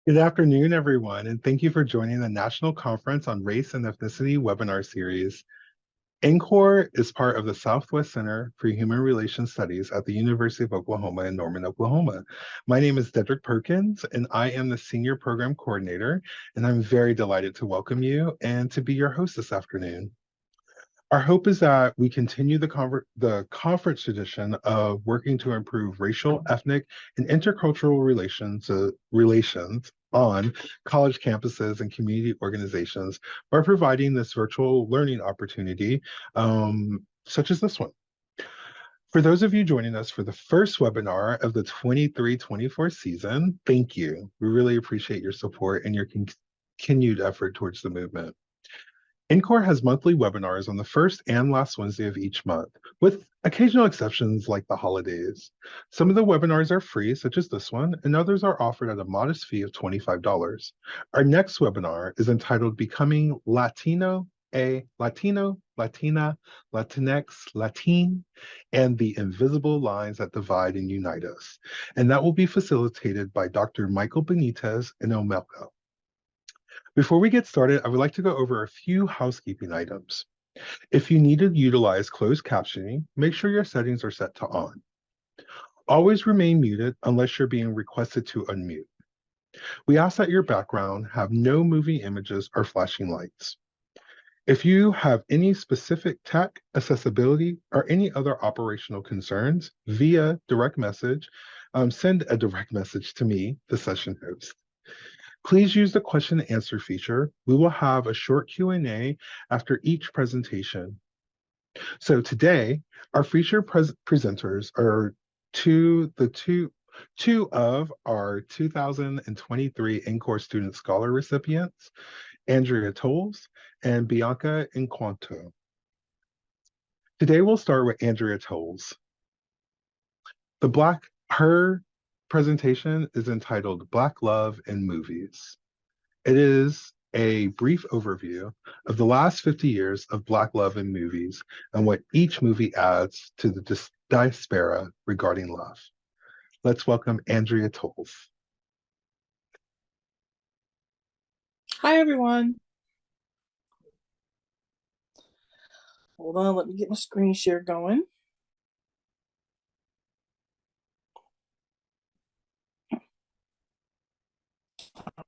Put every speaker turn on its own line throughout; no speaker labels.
Good afternoon, everyone, and thank you for joining the National Conference on Race and Ethnicity webinar series. NCORE is part of the Southwest Center for Human Relations Studies at the University of Oklahoma in Norman, Oklahoma. My name is Dedrick Perkins, and I am the Senior Program Coordinator, and I'm very delighted to welcome you and to be your host this afternoon. Our hope is that we continue the conference tradition of working to improve racial, ethnic, and intercultural relations on college campuses and community organizations by providing this virtual learning opportunity, such as this one. For those of you joining us for the first webinar of the 23-24 season, thank you. We really appreciate your support and your continued effort towards the movement. NCORE has monthly webinars on the first and last Wednesday of each month, with occasional exceptions like the holidays. Some of the webinars are free, such as this one, and others are offered at a modest fee of $25. Our next webinar is entitled Becoming Latino, Latino, Latina, Latinx, Latin, and the Invisible Lines that Divide and Unite Us. And that will be facilitated by Dr. Michael Benitez and Omelco. Before we get started, I would like to go over a few housekeeping items. If you need to utilize closed captioning, make sure your settings are set to on. Always remain muted unless you're being requested to unmute. We ask that your background have no moving images or flashing lights. If you have any specific tech, accessibility, or any other operational concerns via direct message, send a direct message to me, the session host. Please use the question and answer feature. We will have a short Q&A after each presentation. So today, our featured presenters are two of our 2023 NCORE Student Scholar recipients, Andrea Tolles and Bianca Inquanto. Today, we'll start with Andrea Tolles. Her presentation is entitled Black Love in Movies. It is a brief overview of the last 50 years of Black love in movies and what each movie adds to the diaspora regarding love. Let's welcome Andrea Tolles.
Hi, everyone. Hold on, let me get my screen share going.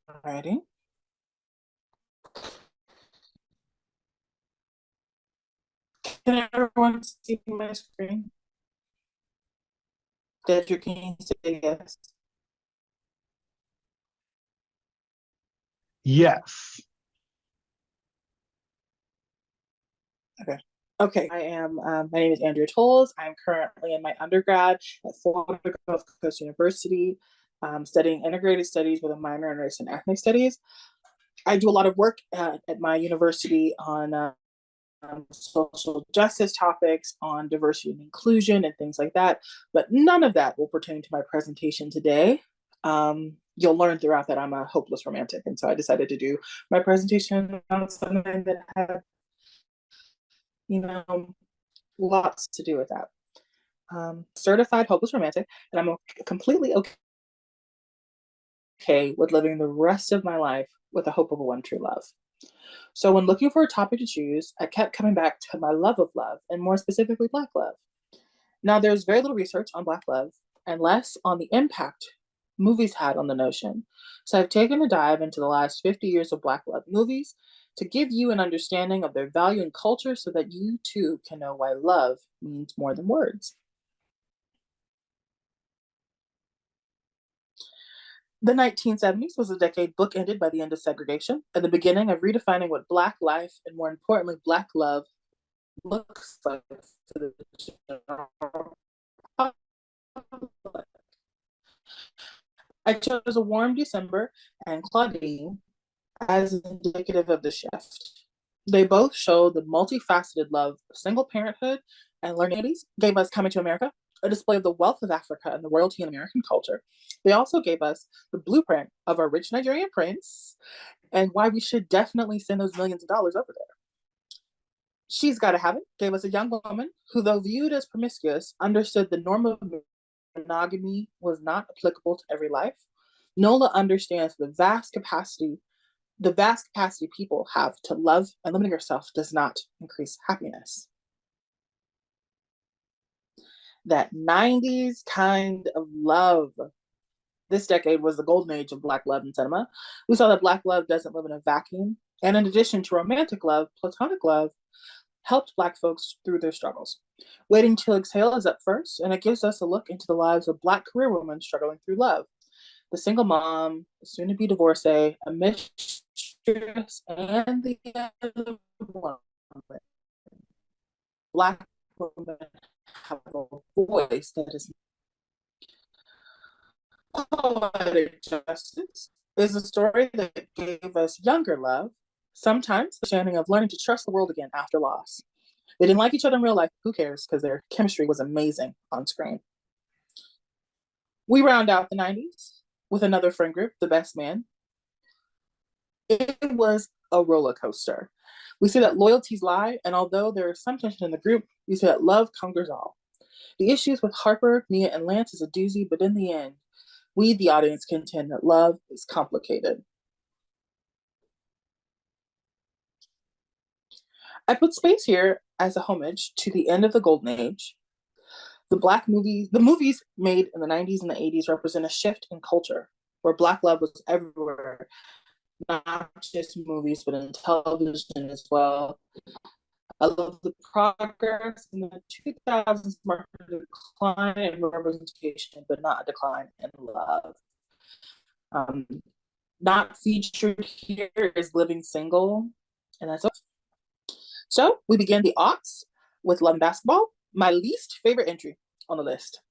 Alrighty. Can everyone see my screen? Dedrick, can you say yes?
Yes.
Okay. My name is Andrea Tolles. I'm currently in my undergrad at Florida Gulf Coast University, studying integrated studies with a minor in race and ethnic studies. I do a lot of work at my university on social justice topics, on diversity and inclusion, and things like that. But none of that will pertain to my presentation today. You'll learn throughout that I'm a hopeless romantic, and so I decided to do my presentation on something that had, lots to do with that. Certified hopeless romantic, and I'm completely okay with living the rest of my life with the hope of a one true love. So when looking for a topic to choose, I kept coming back to my love of love, and more specifically, Black love. Now, there's very little research on Black love and less on the impact movies had on the notion. So I've taken a dive into the last 50 years of Black love movies to give you an understanding of their value and culture so that you too can know why love means more than words. The 1970s was a decade bookended by the end of segregation and the beginning of redefining what Black life and, more importantly, Black love looks like for the general public. I chose a warm December and Claudine as indicative of the shift. They both show the multifaceted love of single parenthood and learning gave us Coming to America, a display of the wealth of Africa and the royalty in American culture. They also gave us the blueprint of our rich Nigerian prince and why we should definitely send those millions of dollars over there. She's Gotta Have It gave us a young woman who, though viewed as promiscuous, understood the norm of monogamy was not applicable to every life. Nola understands the vast capacity people have to love, and limiting yourself does not increase happiness. That 90s kind of love. This decade was the golden age of Black love in cinema. We saw that Black love doesn't live in a vacuum. And in addition to romantic love, platonic love helped Black folks through their struggles. Waiting to Exhale is up first, and it gives us a look into the lives of Black career women struggling through love. The single mom, the soon to be divorcee, a mistress, and the other woman. Black women have a voice that is poetic justice. Is a story that gave us younger love, sometimes the understanding of learning to trust the world again after loss. They didn't like each other in real life. Who cares? Because their chemistry was amazing on screen. We round out the 90s with another friend group, The Best Man. It was a roller coaster. We see that loyalties lie, and although there is some tension in the group, we see that love conquers all. The issues with Harper, Mia, and Lance is a doozy, but in the end, we, the audience, contend that love is complicated. I put Space here as a homage to the end of the Golden Age. The movies made in the 90s and the 80s represent a shift in culture where Black love was everywhere, not just movies, but in television as well. I love the progress in the 2000s marked a decline in representation, but not a decline in love. Um, Not featured here is Living Single, and that's so we begin the aughts with Love and Basketball, my least favorite entry on the list.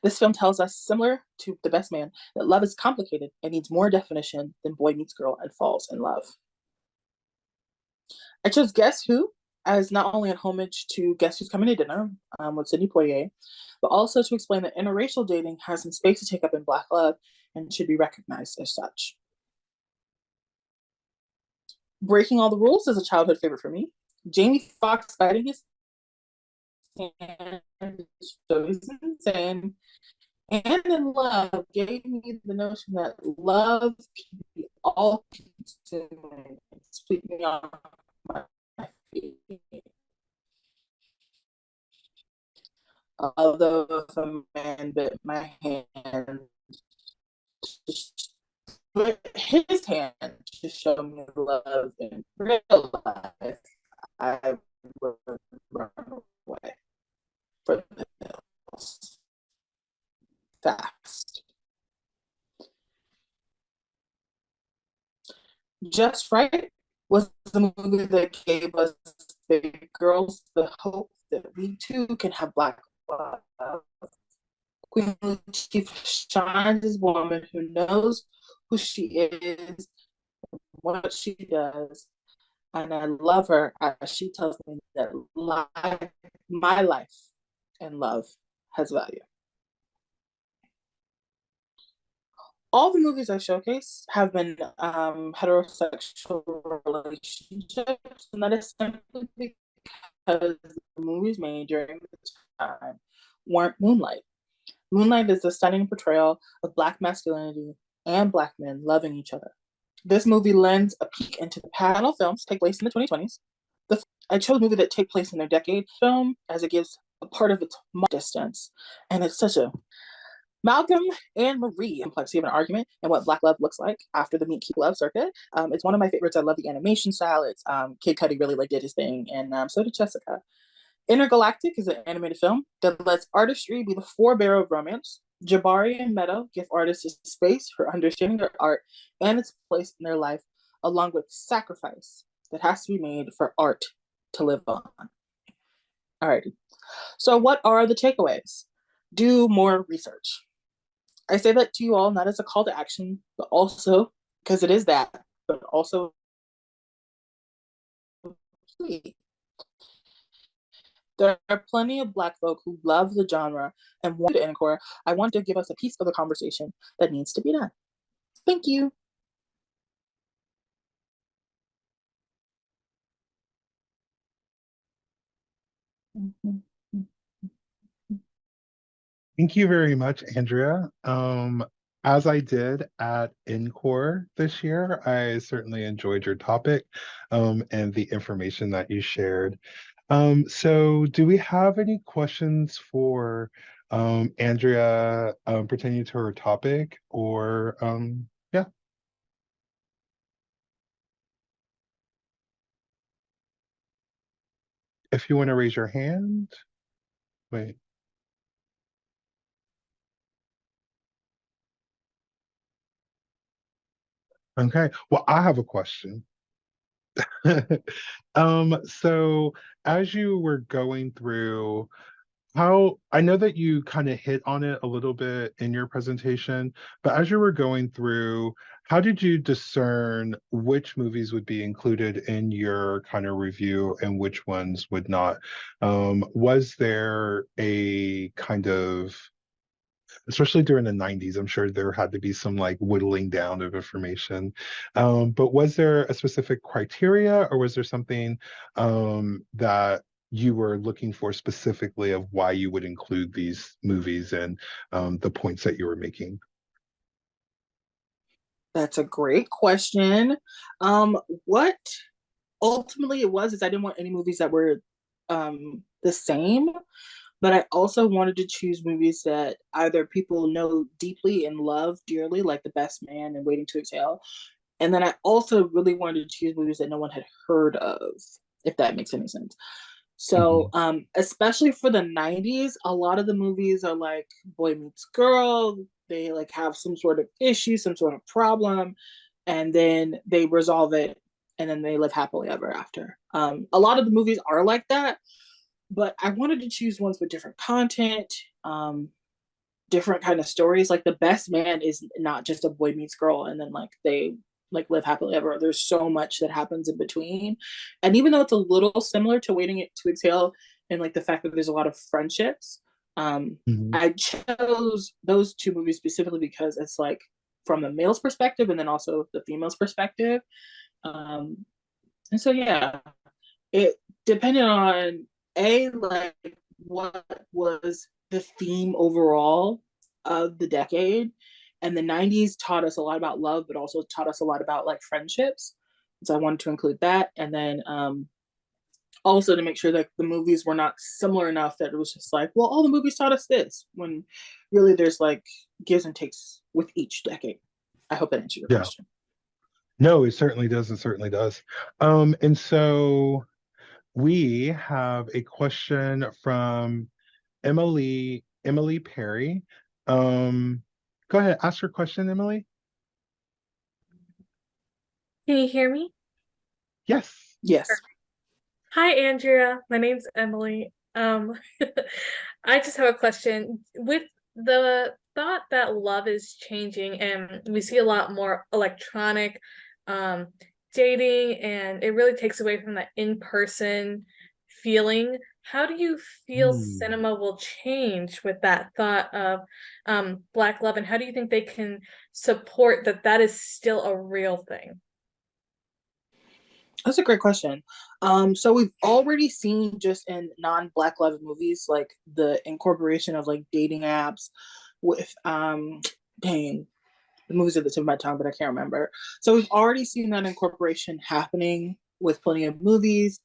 This film tells us, similar to The Best Man, that love is complicated and needs more definition than boy meets girl and falls in love. I chose Guess Who as not only a homage to Guess Who's Coming to Dinner with Sidney Poitier, but also to explain that interracial dating has some space to take up in Black love and should be recognized as such. Breaking All the Rules is a childhood favorite for me. Jamie Foxx fighting his hand shows insane and in love gave me the notion that love can be all consuming and sweep me off my feet. Although if a man bit my hand, put his hand to show me love in real life, I would run away for the hills fast. Just Right was the movie that gave us big girls the hope that we too can have Black love. Queen Latifah shines as a woman who knows who she is, what she does, and I love her as she tells me that my life and love has value. All the movies I showcase have been heterosexual relationships, and that is simply because the movies made during the time weren't Moonlight. Moonlight is a stunning portrayal of Black masculinity and Black men loving each other. This movie lends a peek into the panel films take place in the 2020s. I chose a movie that take place in their decade film as it gives a part of its distance. And it's such a Malcolm and Marie complexity of an argument and what Black love looks like after the Meet Keep Love circuit. It's one of my favorites. I love the animation style. It's Kid Cudi really like did his thing, and so did Jessica. Intergalactic is an animated film that lets artistry be the forebearer of romance. Jabari and Meadow give artists a space for understanding their art and its place in their life, along with sacrifice that has to be made for art to live on. Alrighty. So, what are the takeaways? Do more research. I say that to you all not as a call to action, but also because it is that, but also there are plenty of Black folk who love the genre and want to encore. I want to give us a piece of the conversation that needs to be done. Thank you.
Thank you very much, Andrea. as I did at NCORE this year, I certainly enjoyed your topic and the information that you shared. So do we have any questions for Andrea pertaining to her topic or yeah, if you want to raise your hand. Wait. Okay. Well, I have a question. So as you were going through how I know that you kind of hit on it a little bit in your presentation, but as you were going through, how did you discern which movies would be included in your kind of review and which ones would not? Was there a kind of especially during the 90s, I'm sure there had to be some like whittling down of information. But was there a specific criteria or was there something that you were looking for specifically of why you would include these movies and the points that you were making?
That's a great question. What ultimately it was is I didn't want any movies that were the same, but I also wanted to choose movies that either people know deeply and love dearly, like The Best Man and Waiting to Exhale. And then I also really wanted to choose movies that no one had heard of, if that makes any sense. So,
Mhm.
especially for the 90s, a lot of the movies are like boy meets girl. They like have some sort of issue, some sort of problem, and then they resolve it and then they live happily ever after. A lot of the movies are like that, but I wanted to choose ones with different content, different kind of stories. Like The Best Man is not just a boy meets girl and then like they like live happily ever. There's so much that happens in between. And even though it's a little similar to Waiting It to Exhale and like the fact that there's a lot of friendships,
Mhm.
I chose those two movies specifically because it's like from the male's perspective and then also the female's perspective. Um, and so yeah, it depended on a like what was the theme overall of the decade, and the 90s taught us a lot about love but also taught us a lot about like friendships, so I wanted to include that. And then also to make sure that the movies were not similar enough that it was just like, well, all the movies taught us this, when really there's like gives and takes with each decade. I hope that answered your
Yeah.
question.
No, it certainly does. It certainly does. And so we have a question from Emily Perry. Um, Go ahead, ask your question, Emily.
Can you hear me?
Yes.
Yes.
Hi, Andrea. My name's Emily. I just have a question. With the thought that love is changing and we see a lot more electronic um, dating, and it really takes away from that in-person feeling, how do you feel
Hmm.
cinema will change with that thought of Black love, and how do you think they can support that that is still a real thing?
That's a great question. So we've already seen just in non-Black love movies like the incorporation of like dating apps with dang, the movies at the tip of my tongue, but I can't remember. So we've already seen that incorporation happening with plenty of movies.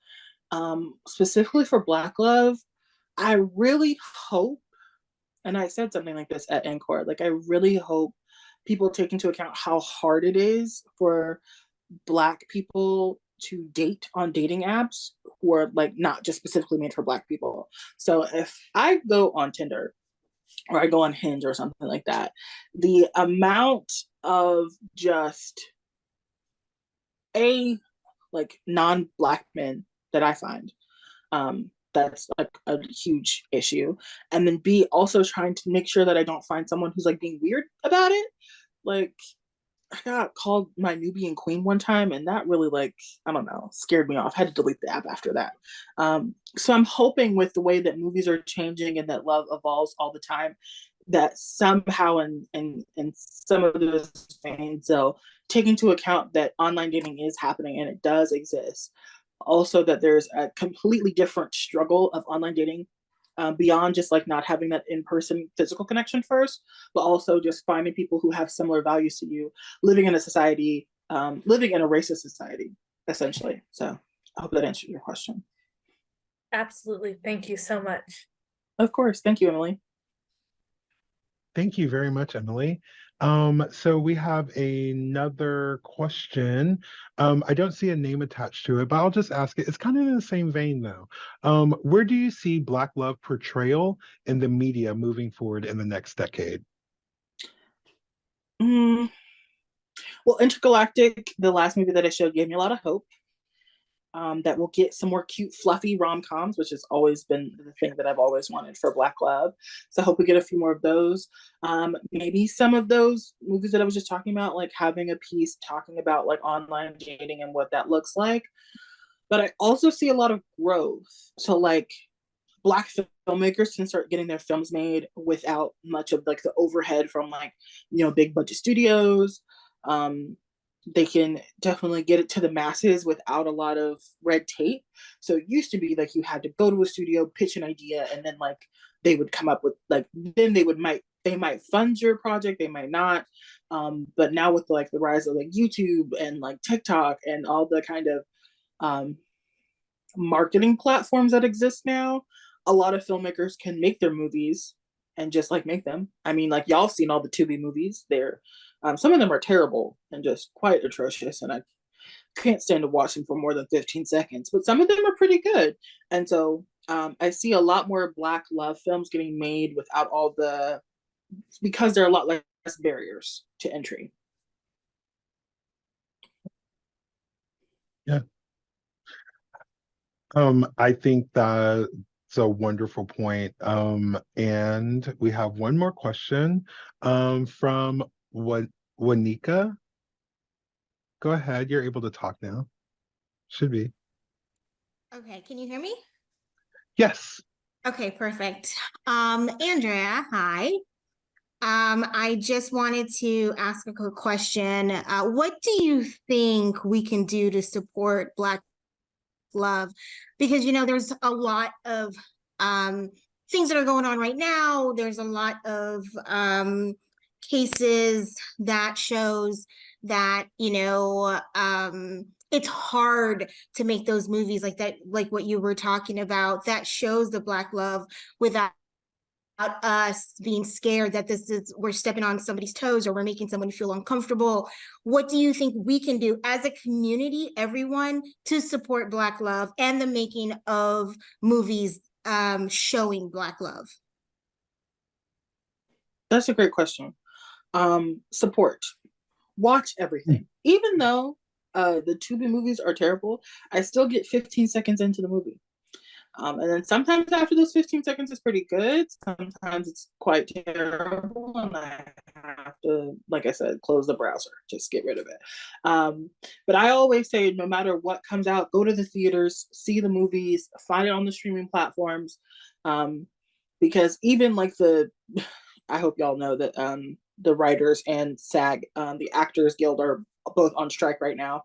Specifically for Black love, I really hope, and I said something like this at Encore, like I really hope people take into account how hard it is for Black people to date on dating apps who are like not just specifically made for Black people. So if I go on Tinder or I go on Hinge or something like that, the amount of just a like non-Black men that I find, that's like a huge issue. And then B, also trying to make sure that I don't find someone who's like being weird about it. Like I got called my Nubian queen one time, and that really like I don't know scared me off. I had to delete the app after that. So I'm hoping with the way that movies are changing and that love evolves all the time, that somehow in some of those veins they'll take into account that online dating is happening and it does exist. Also, that there's a completely different struggle of online dating beyond just like not having that in-person physical connection first, but also just finding people who have similar values to you, living in a society, living in a racist society, essentially. So I hope that answered your question.
Absolutely. Thank you so much.
Of course. Thank you, Emily.
Thank you very much, Emily. So we have another question. I don't see a name attached to it, but I'll just ask it. It's kind of in the same vein, though. Where do you see Black love portrayal in the media moving forward in the next decade?
Mm, well, Intergalactic, the last movie that I showed, gave me a lot of hope. That will get some more cute, fluffy rom-coms, which has always been the thing that I've always wanted for Black love. So I hope we get a few more of those. Maybe some of those movies that I was just talking about, like having a piece talking about like online dating and what that looks like. But I also see a lot of growth. So like Black filmmakers can start getting their films made without much of like the overhead from like, big budget studios. Um, they can definitely get it to the masses without a lot of red tape. So it used to be like you had to go to a studio, pitch an idea, and then like they would come up with like then they might fund your project, they might not. But now with like the rise of like YouTube and like TikTok and all the kind of um, marketing platforms that exist now, a lot of filmmakers can make their movies and just like make them. I mean, like y'all seen all the Tubi movies. They're some of them are terrible and just quite atrocious, and I can't stand to watch them for more than 15 seconds. But some of them are pretty good, and so I see a lot more Black love films getting made without all the because there are a lot less barriers to entry.
Yeah. I think that's a wonderful point. And we have one more question from Wanika. Go ahead, you're able to talk now. Should be.
Okay, can you hear me?
Yes.
Okay, perfect. Andrea, hi. I just wanted to ask a quick question. What do you think we can do to support Black love? Because there's a lot of things that are going on right now. There's a lot of cases that shows that it's hard to make those movies like that, like what you were talking about, that shows the Black love without us being scared that we're stepping on somebody's toes or we're making someone feel uncomfortable. What do you think we can do as a community, everyone, to support Black love and the making of movies showing Black love?
That's a great question. Support. Watch everything. Even though the Tubi movies are terrible, I still get 15 seconds into the movie. And then sometimes after those 15 seconds it's pretty good. Sometimes it's quite terrible and I have to, like I said, close the browser, just get rid of it. But I always say no matter what comes out, go to the theaters, see the movies, find it on the streaming platforms. Because even like I hope y'all know that the writers and SAG, the Actors Guild, are both on strike right now.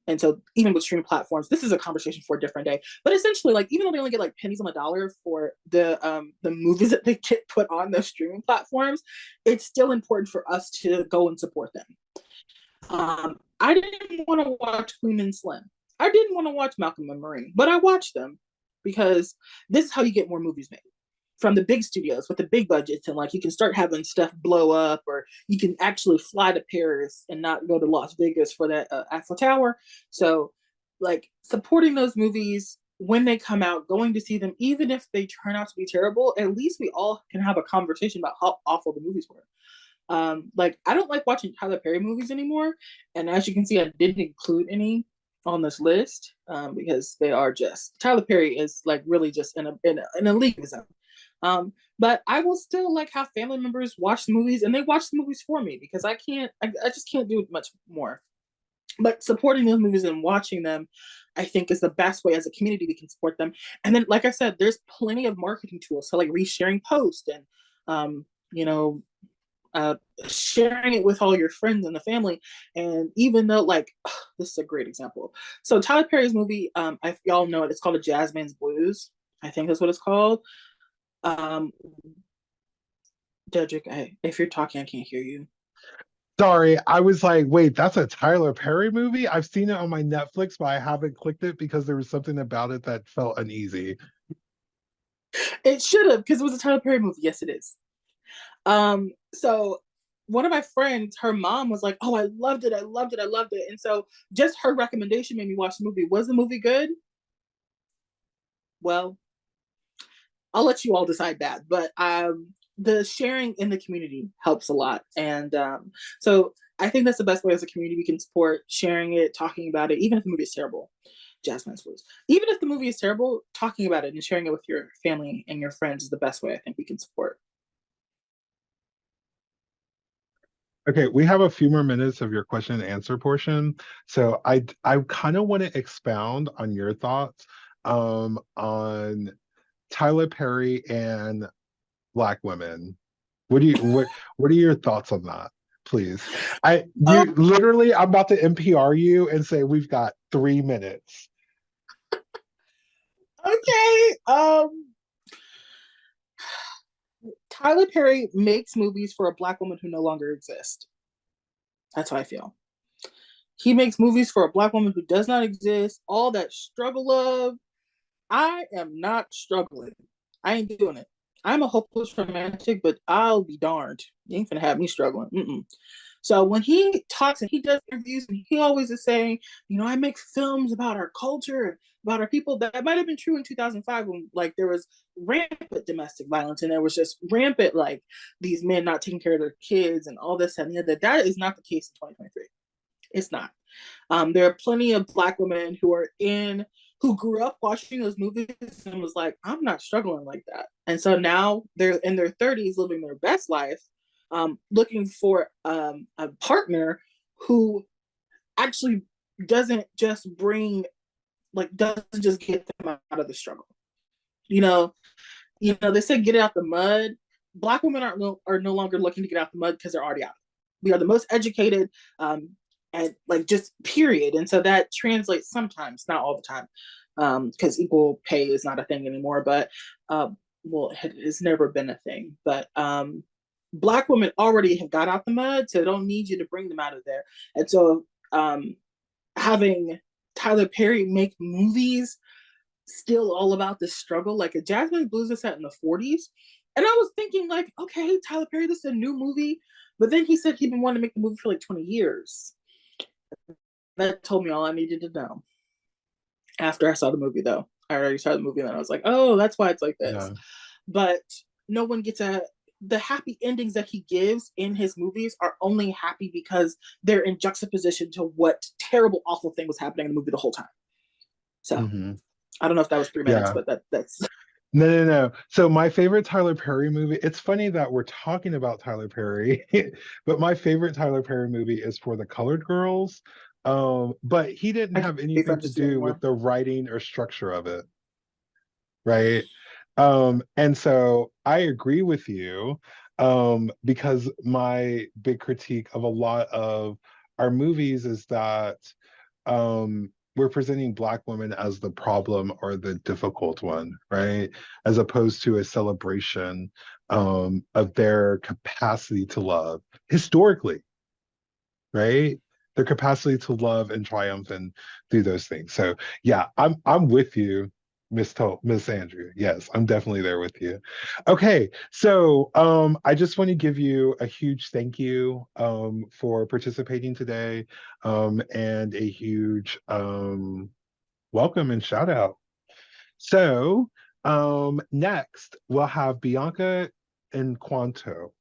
And so even with streaming platforms, this is a conversation for a different day. But essentially, like even though they only get like pennies on the dollar for the movies that they get put on those streaming platforms, it's still important for us to go and support them. I didn't want to watch Queen and Slim. I didn't want to watch Malcolm and Marie, but I watched them because this is how you get more movies made from the big studios with the big budgets, and like you can start having stuff blow up, or you can actually fly to Paris and not go to Las Vegas for that Eiffel Tower. So like supporting those movies when they come out, going to see them, even if they turn out to be terrible, at least we all can have a conversation about how awful the movies were. Like I don't like watching Tyler Perry movies anymore, and as you can see, I didn't include any on this list because they are just Tyler Perry is like really just in a league of his own. But I will still like have family members watch the movies, and they watch the movies for me because I just can't do much more. But supporting those movies and watching them, I think, is the best way as a community we can support them. And then, like I said, there's plenty of marketing tools. So like resharing posts and you know, sharing it with all your friends and the family. And even though like this is a great example. So Tyler Perry's movie, if y'all know it, it's called A Jazzman's Blues. I think that's what it's called. Um, Dedrick, if you're talking, I can't hear you.
Sorry, I was like, wait, that's a Tyler Perry movie? I've seen it on my Netflix, but I haven't clicked it because there was something about it that felt uneasy.
It should have, because it was a Tyler Perry movie. Yes, it is. So one of my friends, her mom was like, "Oh, I loved it, I loved it, I loved it," and so just her recommendation made me watch the movie. Was the movie good? Well, I'll let you all decide that. But the sharing in the community helps a lot, and so I think that's the best way as a community we can support sharing it, talking about it, even if the movie is terrible. Jasmine's rules. Even if the movie is terrible, talking about it and sharing it with your family and your friends is the best way I think we can support.
Okay, we have a few more minutes of your question and answer portion. So I kind of want to expound on your thoughts on Tyler Perry and Black women. What are your thoughts on that, please?
Oh,
You literally, I'm about to NPR you and say we've got 3 minutes.
okay. Tyler Perry makes movies for a black woman who no longer exists. That's how I feel. He makes movies for a black woman who does not exist. All that struggle of, I am not struggling. I ain't doing it. I'm a hopeless romantic, but I'll be darned. You ain't gonna have me struggling. Mm-mm. So when he talks and he does interviews, and he always is saying, I make films about our culture, about our people. That might have been true in 2005 when like there was rampant domestic violence and there was just rampant like these men not taking care of their kids and all this and the other. That is not the case in 2023. It's not. There are plenty of black women who grew up watching those movies and was like, I'm not struggling like that. And so now they're in their 30s living their best life, looking for a partner who actually doesn't just doesn't just get them out of the struggle. You know, they say get out the mud. Black women are no longer looking to get out the mud because they're already out. We are the most educated, and like just period. And so that translates sometimes, not all the time, because equal pay is not a thing anymore. But well, it's never been a thing. But black women already have got out the mud, so they don't need you to bring them out of there. And so having Tyler Perry make movies still all about the struggle. Like a Jasmine Blues is set in the 40s. And I was thinking, like, okay, Tyler Perry, this is a new movie. But then he said he'd been wanting to make the movie for like 20 years. That told me all I needed to know. After I saw the movie, though, I already saw the movie, and I was like, oh, that's why it's like this.
Yeah.
But no one gets the happy endings that he gives in his movies are only happy because they're in juxtaposition to what terrible, awful thing was happening in the movie the whole time. So I don't know if that was 3 minutes,
Yeah.
but that's
No. So my favorite Tyler Perry movie, it's funny that we're talking about Tyler Perry, but my favorite Tyler Perry movie is For the Colored Girls. But he didn't
I can't
have
be
anything
friends
to
with you
do
anymore.
with the writing or structure of it, right? And so I agree with you, because my big critique of a lot of our movies is that we're presenting Black women as the problem or the difficult one, right? As opposed to a celebration of their capacity to love historically, right? Their capacity to love and triumph and do those things. So yeah, I'm with you, Miss Andrew. Yes, I'm definitely there with you. Okay, so I just want to give you a huge thank you for participating today, and a huge welcome and shout out. So next we'll have Bianca and Quanto.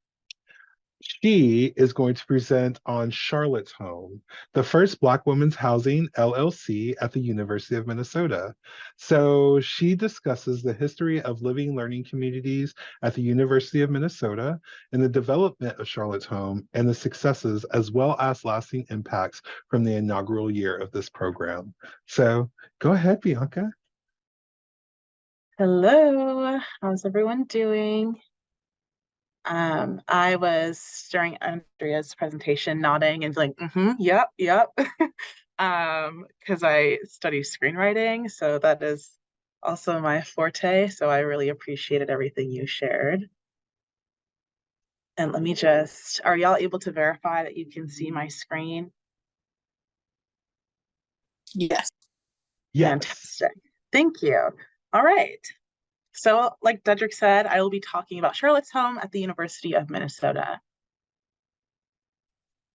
She is going to present on Charlotte's Home, the first Black women's housing LLC at the University of Minnesota. So she discusses the history of living learning communities at the University of Minnesota and the development of Charlotte's Home and the successes as well as lasting impacts from the inaugural year of this program. So go ahead, Bianca.
Hello, how's everyone doing? I was during Andrea's presentation nodding and like, yep. Because I study screenwriting, so that is also my forte, so I really appreciated everything you shared. And let me just, are y'all able to verify that you can see my screen?
Yes.
Yes.
Fantastic. Thank you. All right. So, like Dedrick said, I will be talking about Charlotte's Home at the University of Minnesota.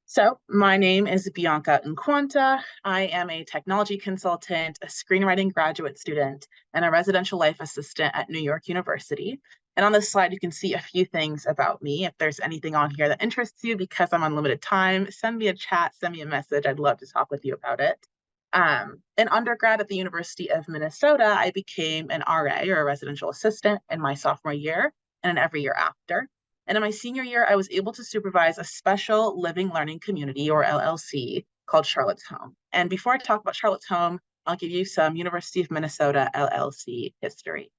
So, my name is Bianca Nkwanta. I am a technology consultant, a screenwriting graduate student, and a residential life assistant at New York University. And on this slide, you can see a few things about me. If there's anything on here that interests you, because I'm on limited time, send me a chat, send me a message. I'd love to talk with you about it. In undergrad at the University of Minnesota, I became an RA, or a residential assistant, in my sophomore year and in every year after. And in my senior year, I was able to supervise a special living learning community, or LLC, called Charlotte's Home. And before I talk about Charlotte's Home, I'll give you some University of Minnesota LLC history.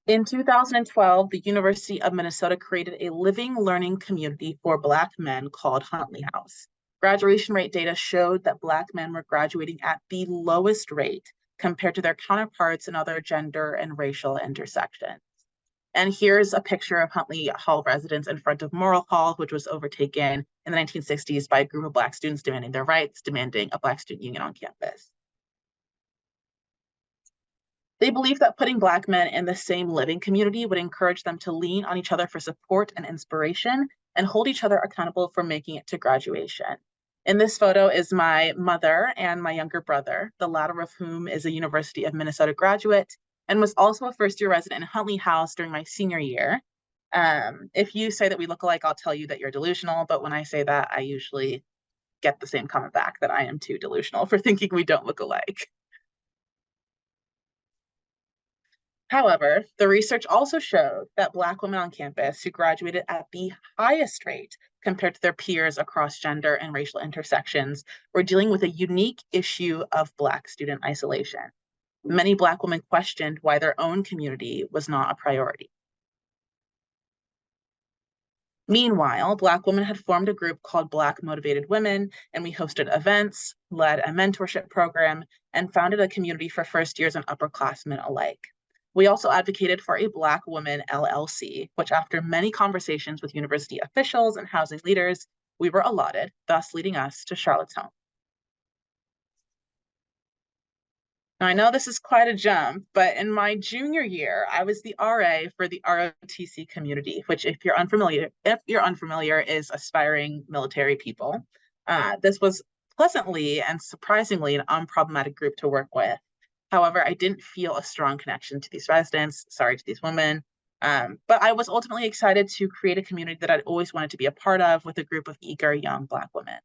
In 2012, the University of Minnesota created a living learning community for Black men called Huntley House. Graduation rate data showed that Black men were graduating at the lowest rate compared to their counterparts in other gender and racial intersections. And here's a picture of Huntley Hall residents in front of Morrill Hall, which was overtaken in the 1960s by a group of Black students demanding their rights, demanding a Black student union on campus. They believed that putting Black men in the same living community would encourage them to lean on each other for support and inspiration and hold each other accountable for making it to graduation. In this photo is my mother and my younger brother, the latter of whom is a University of Minnesota graduate and was also a first-year resident in Huntley House during my senior year. If you say that we look alike, I'll tell you that you're delusional, but when I say that, I usually get the same comment back that I am too delusional for thinking we don't look alike. However, the research also showed that Black women on campus who graduated at the highest rate compared to their peers across gender and racial intersections were dealing with a unique issue of Black student isolation. Many Black women questioned why their own community was not a priority. Meanwhile, Black women had formed a group called Black Motivated Women, and we hosted events, led a mentorship program, and founded a community for first years and upperclassmen alike. We also advocated for a Black Women LLC, which after many conversations with university officials and housing leaders, we were allotted, thus leading us to Charlotte's Home. Now, I know this is quite a jump, but in my junior year, I was the RA for the ROTC community, which if you're unfamiliar, is aspiring military people. This was pleasantly and surprisingly an unproblematic group to work with. However, I didn't feel a strong connection to these residents, sorry to these women, but I was ultimately excited to create a community that I'd always wanted to be a part of with a group of eager young Black women.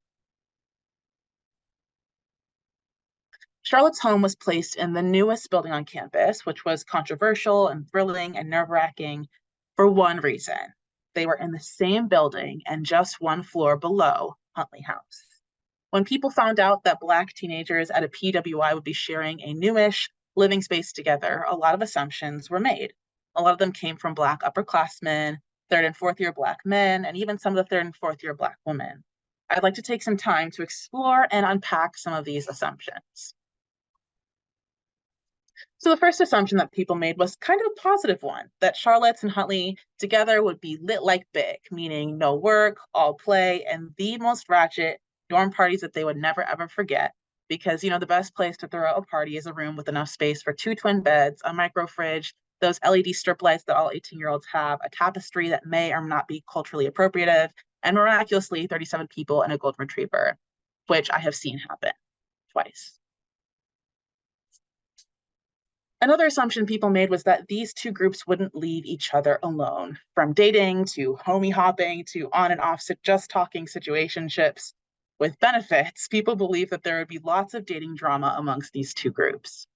Charlotte's Home was placed in the newest building on campus, which was controversial and thrilling and nerve-wracking for one reason. They were in the same building and just one floor below Huntley House. When people found out that Black teenagers at a PWI would be sharing a newish living space together, a lot of assumptions were made. A lot of them came from Black upperclassmen, third and fourth year Black men, and even some of the third and fourth year Black women. I'd like to take some time to explore and unpack some of these assumptions. So the first assumption that people made was kind of a positive one, that Charlotte's and Huntley together would be lit like big, meaning no work, all play, and the most ratchet dorm parties that they would never ever forget. Because, the best place to throw a party is a room with enough space for 2 twin beds, a micro fridge, those LED strip lights that all 18-year-olds have, a tapestry that may or not be culturally appropriative, and miraculously 37 people and a golden retriever, which I have seen happen twice. Another assumption people made was that these two groups wouldn't leave each other alone. From dating to homie hopping to on and off just talking situationships with benefits, people believed that there would be lots of dating drama amongst these two groups.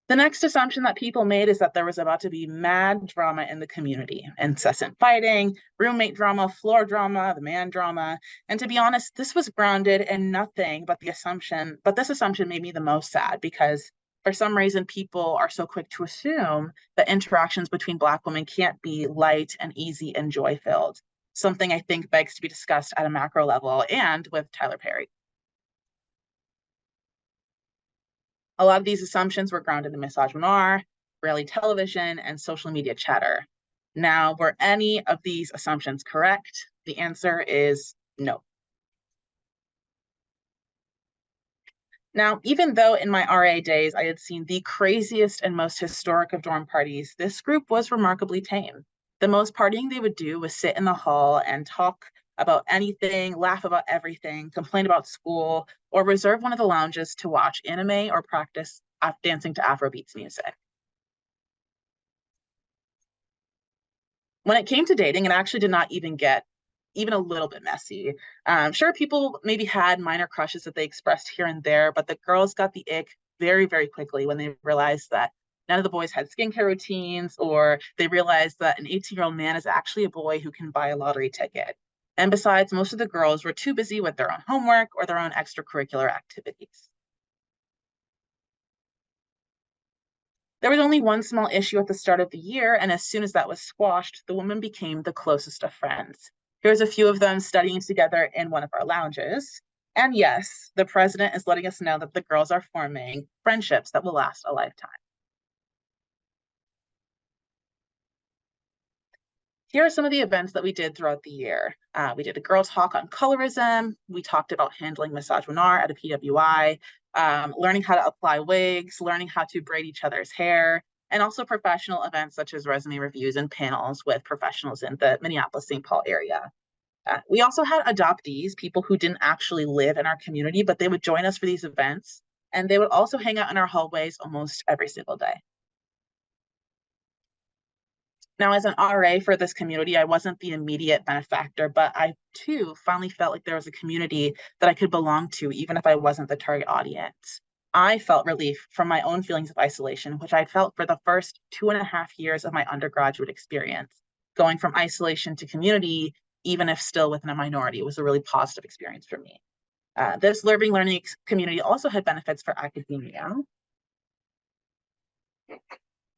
The next assumption that people made is that there was about to be mad drama in the community, incessant fighting, roommate drama, floor drama, the man drama. And to be honest, this was grounded in nothing but this assumption made me the most sad because for some reason, people are so quick to assume that interactions between Black women can't be light and easy and joy-filled. something I think begs to be discussed at a macro level and with Tyler Perry. A lot of these assumptions were grounded in misogynoir, reality television, and social media chatter. Now, were any of these assumptions correct? The answer is no. Now, even though in my RA days I had seen the craziest and most historic of dorm parties, this group was remarkably tame. The most partying they would do was sit in the hall and talk about anything, laugh about everything, complain about school, or reserve one of the lounges to watch anime or practice dancing to Afrobeats music. When it came to dating, it actually did not even get even a little bit messy. Sure, people maybe had minor crushes that they expressed here and there, but the girls got the ick very, very quickly when they realized that none of the boys had skincare routines, or they realized that an 18-year-old man is actually a boy who can buy a lottery ticket. And besides, most of the girls were too busy with their own homework or their own extracurricular activities. There was only one small issue at the start of the year, and as soon as that was squashed, the women became the closest of friends. Here's a few of them studying together in one of our lounges. And yes, the president is letting us know that the girls are forming friendships that will last a lifetime. Here are some of the events that we did throughout the year. We did a girl talk on colorism. We talked about handling misogynoir at a PWI, learning how to apply wigs, learning how to braid each other's hair, and also professional events such as resume reviews and panels with professionals in the Minneapolis-St. Paul area. We also had adoptees, people who didn't actually live in our community, but they would join us for these events, and they would also hang out in our hallways almost every single day. Now, as an RA for this community, I wasn't the immediate benefactor, but I too finally felt like there was a community that I could belong to, even if I wasn't the target audience. I felt relief from my own feelings of isolation, which I felt for the first 2.5 years of my undergraduate experience. Going from isolation to community, even if still within a minority, was a really positive experience for me. This learning community also had benefits for academia.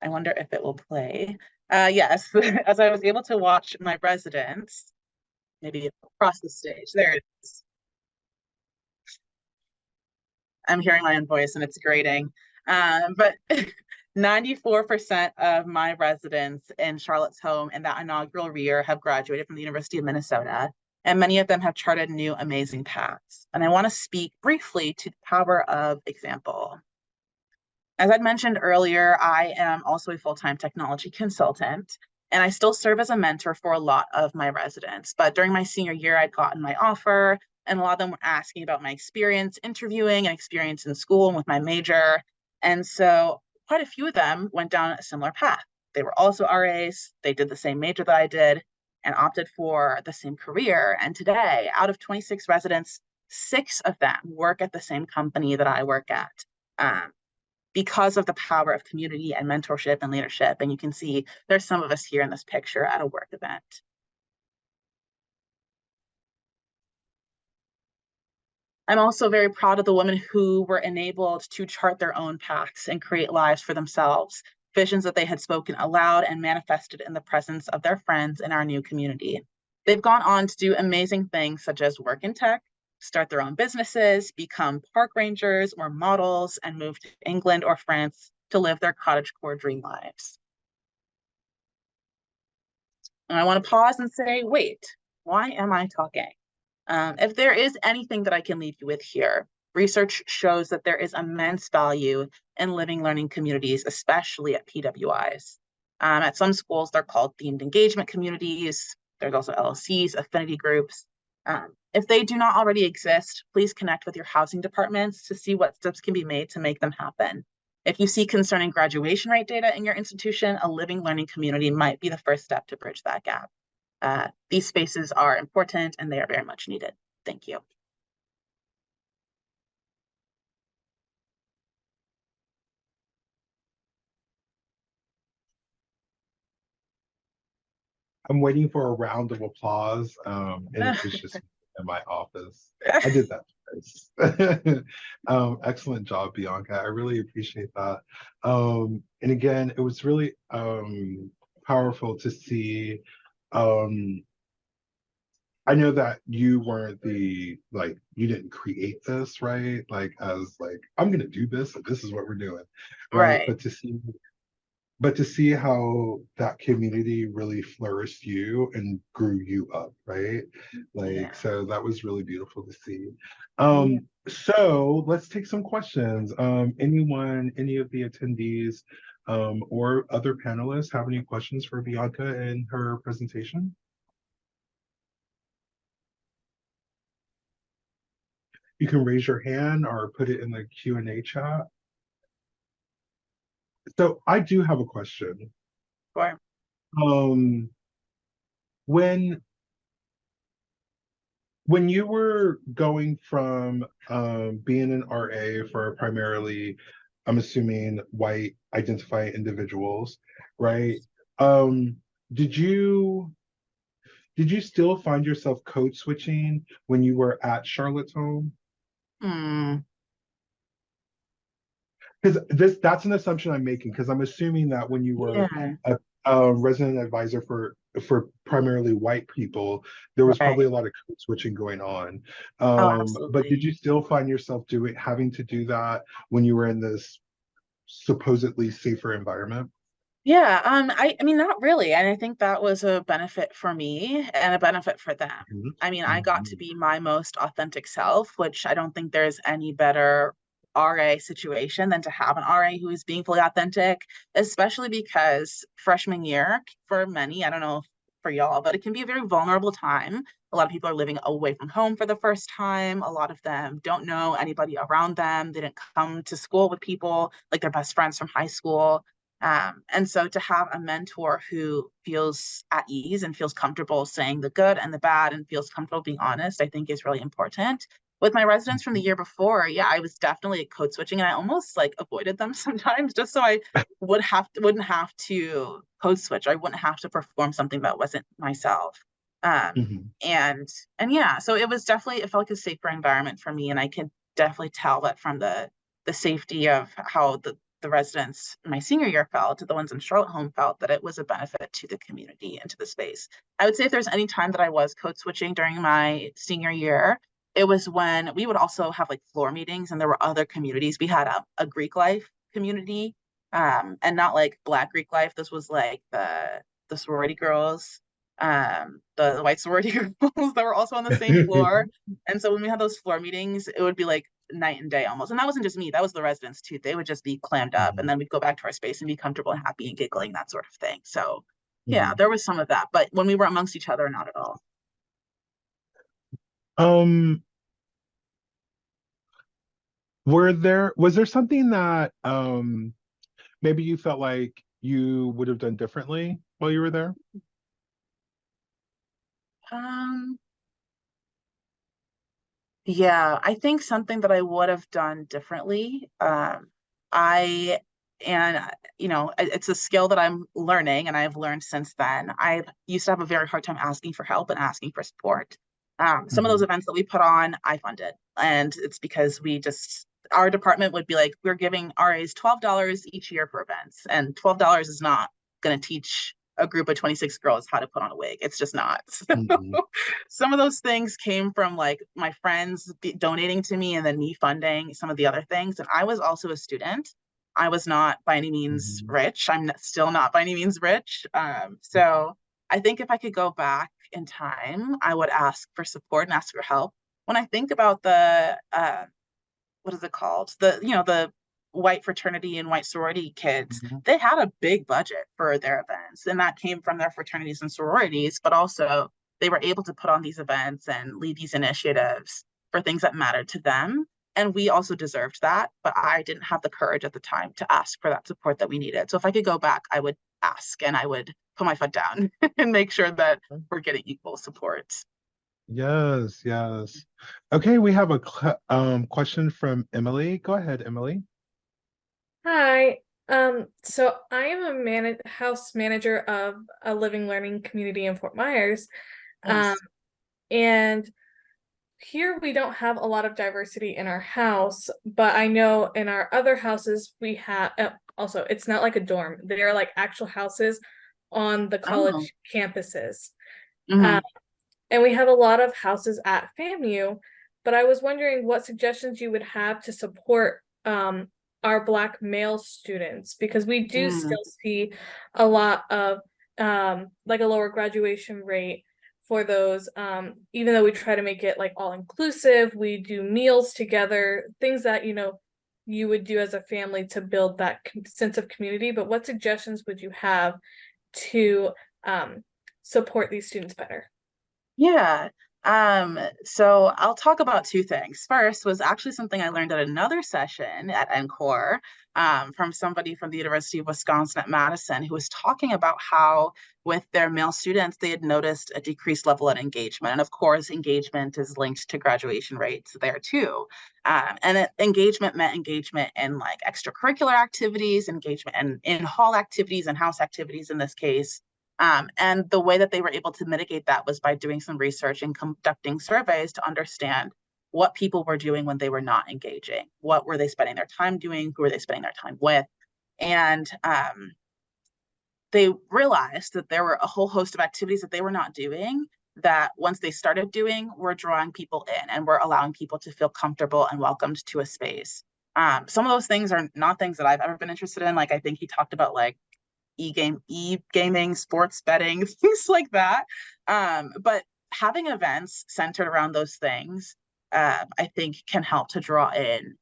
I wonder if it will play. Yes, as I was able to watch my residents, maybe across the stage. There it is. I'm hearing my own voice and it's grating. But 94% of my residents in Charlotte's Home in that inaugural year have graduated from the University of Minnesota, and many of them have charted new amazing paths. And I want to speak briefly to the power of example. As I'd mentioned earlier, I am also a full-time technology consultant, and I still serve as a mentor for a lot of my residents. But during my senior year, I'd gotten my offer, and a lot of them were asking about my experience interviewing and experience in school and with my major. And so quite a few of them went down a similar path. They were also RAs, they did the same major that I did, and opted for the same career. And today, out of 26 residents, 6 of them work at the same company that I work at. Because of the power of community and mentorship and leadership. And you can see there's some of us here in this picture at a work event. I'm also very proud of the women who were enabled to chart their own paths and create lives for themselves, visions that they had spoken aloud and manifested in the presence of their friends in our new community. They've gone on to do amazing things such as work in tech, start their own businesses, become park rangers or models, and move to England or France to live their cottagecore dream lives. And I want to pause and say, wait, why am I talking? If there is anything that I can leave you with here, research shows that there is immense value in living learning communities, especially at PWIs. At some schools, they're called themed engagement communities. There's also LLCs, affinity groups. If they do not already exist, please connect with your housing departments to see what steps can be made to make them happen. If you see concerning graduation rate data in your institution, a living learning community might be the first step to bridge that gap. These spaces are important and they are very much needed. Thank you.
I'm waiting for a round of applause, and it's just in my office. I did that twice. Excellent job, Bianca. I really appreciate that. And again, it was really powerful to see I know that you weren't like, you didn't create this, right? Like, as like, I'm gonna do this, and this is what we're doing, right?
Right.
But to see how that community really flourished you and grew you up, right?
Yeah.
Like, so that was really beautiful to see.
Yeah.
So let's take some questions. Any of the attendees, or other panelists have any questions for Bianca in her presentation? You can raise your hand or put it in the Q&A chat. So I do have a question.
Sure.
Um, when when you were going from being an RA for primarily, I'm assuming, white identified individuals, right? Um, did you did you still find yourself code switching when you were at Charlotte's home?
Hmm.
Because that's an assumption I'm making, because I'm assuming that when you were
Yeah.
a resident advisor for primarily white people, there was
Right.
probably a lot of code switching going on.
Oh,
But did
absolutely.
you still find yourself having to do that when you were in this supposedly safer environment?
Yeah, I mean, not really. And I think that was a benefit for me and a benefit for them.
Mhm.
I mean, I got to
Mhm.
be my most authentic self, which I don't think there's any better RA situation than to have an RA who is being fully authentic, especially because freshman year for many, I don't know for y'all, but it can be a very vulnerable time. A lot of people are living away from home for the first time. A lot of them don't know anybody around them. They didn't come to school with people like their best friends from high school. And so to have a mentor who feels at ease and feels comfortable saying the good and the bad and feels comfortable being honest, I think is really important. With my residents from the year before, yeah, I was definitely code switching and I almost like avoided them sometimes just so I wouldn't have to code switch. I wouldn't have to perform something that wasn't myself. Um,
Mhm.
and and yeah, so it was definitely it felt like a safer environment for me. And I could definitely tell that from the safety of how the residents in my senior year felt, the ones in Charlotte home felt that it was a benefit to the community and to the space. I would say if there's any time that I was code switching during my senior year, it was when we would also have like floor meetings and there were other communities. We had a Greek life community, and not like Black Greek life. This was like the sorority girls, the white sorority girls that were also on the same floor. And so when we had those floor meetings, it would be like night and day almost. And that wasn't just me, that was the residents too. They would just be clammed up and
Mhm.
then we'd go back to our space and be comfortable and happy and giggling, that sort of thing. So yeah,
Mhm.
there was some of that. But when we were amongst each other, not at all.
Um, was there something that maybe you felt like you would have done differently while you were there?
Um, Yeah, I think something that I would have done differently. I and you know, it's a skill that I'm learning, and I've learned since then. I used to have a very hard time asking for help and asking for support. Some of those
Mhm.
events that we put on, I funded, and it's because we just our department would be like, we're giving RAs $12 each year for events, and $12 is not going to teach a group of 26 girls how to put on a wig. It's just not.
Mhm.
Some of those things came from like my friends donating to me and then me funding some of the other things. And I was also a student. I was not by any means
Mhm.
rich. Still not by any means rich. So I think if I could go back in time, I would ask for support and ask for help. When I think about the what is it called? The white fraternity and white sorority kids,
Mhm.
they had a big budget for their events, and that came from their fraternities and sororities, but also they were able to put on these events and lead these initiatives for things that mattered to them. And we also deserved that, but I didn't have the courage at the time to ask for that support that we needed. So if I could go back, I would ask and I would put my foot down and make sure that we're getting equal support.
Yes, yes. Okay, we have a question from Emily. Go ahead, Emily.
Hi. So I am a house manager of a living learning community in Fort Myers. Um,
Nice.
and here we don't have a lot of diversity in our house, but I know in our other houses we have also it's not like a dorm. They're like actual houses on the
Oh.
college campuses. Um,
Mhm.
and we have a lot of houses at FAMU, but I was wondering what suggestions you would have to support our Black male students, because we do still see a lot of like a lower graduation rate for those, even though we try to make it like all inclusive. We do meals together, things that you would do as a family to build that sense of community. But what suggestions would you have to support these students better?
Yeah. So I'll talk about two things. First was actually something I learned at another session at NCORE, from somebody from the University of Wisconsin at Madison, who was talking about how with their male students, they had noticed a decreased level of engagement. And of course, engagement is linked to graduation rates there too. Engagement meant engagement in like extracurricular activities, engagement in hall activities and house activities in this case. And the way that they were able to mitigate that was by doing some research and conducting surveys to understand what people were doing when they were not engaging. What were they spending their time doing? Who were they spending their time with? And they realized that there were a whole host of activities that they were not doing that once they started doing were drawing people in and were allowing people to feel comfortable and welcomed to a space. Some of those things are not things that I've ever been interested in. Like I think he talked about like e-gaming, sports betting, things like that. But having events centered around those things, I think can help to draw in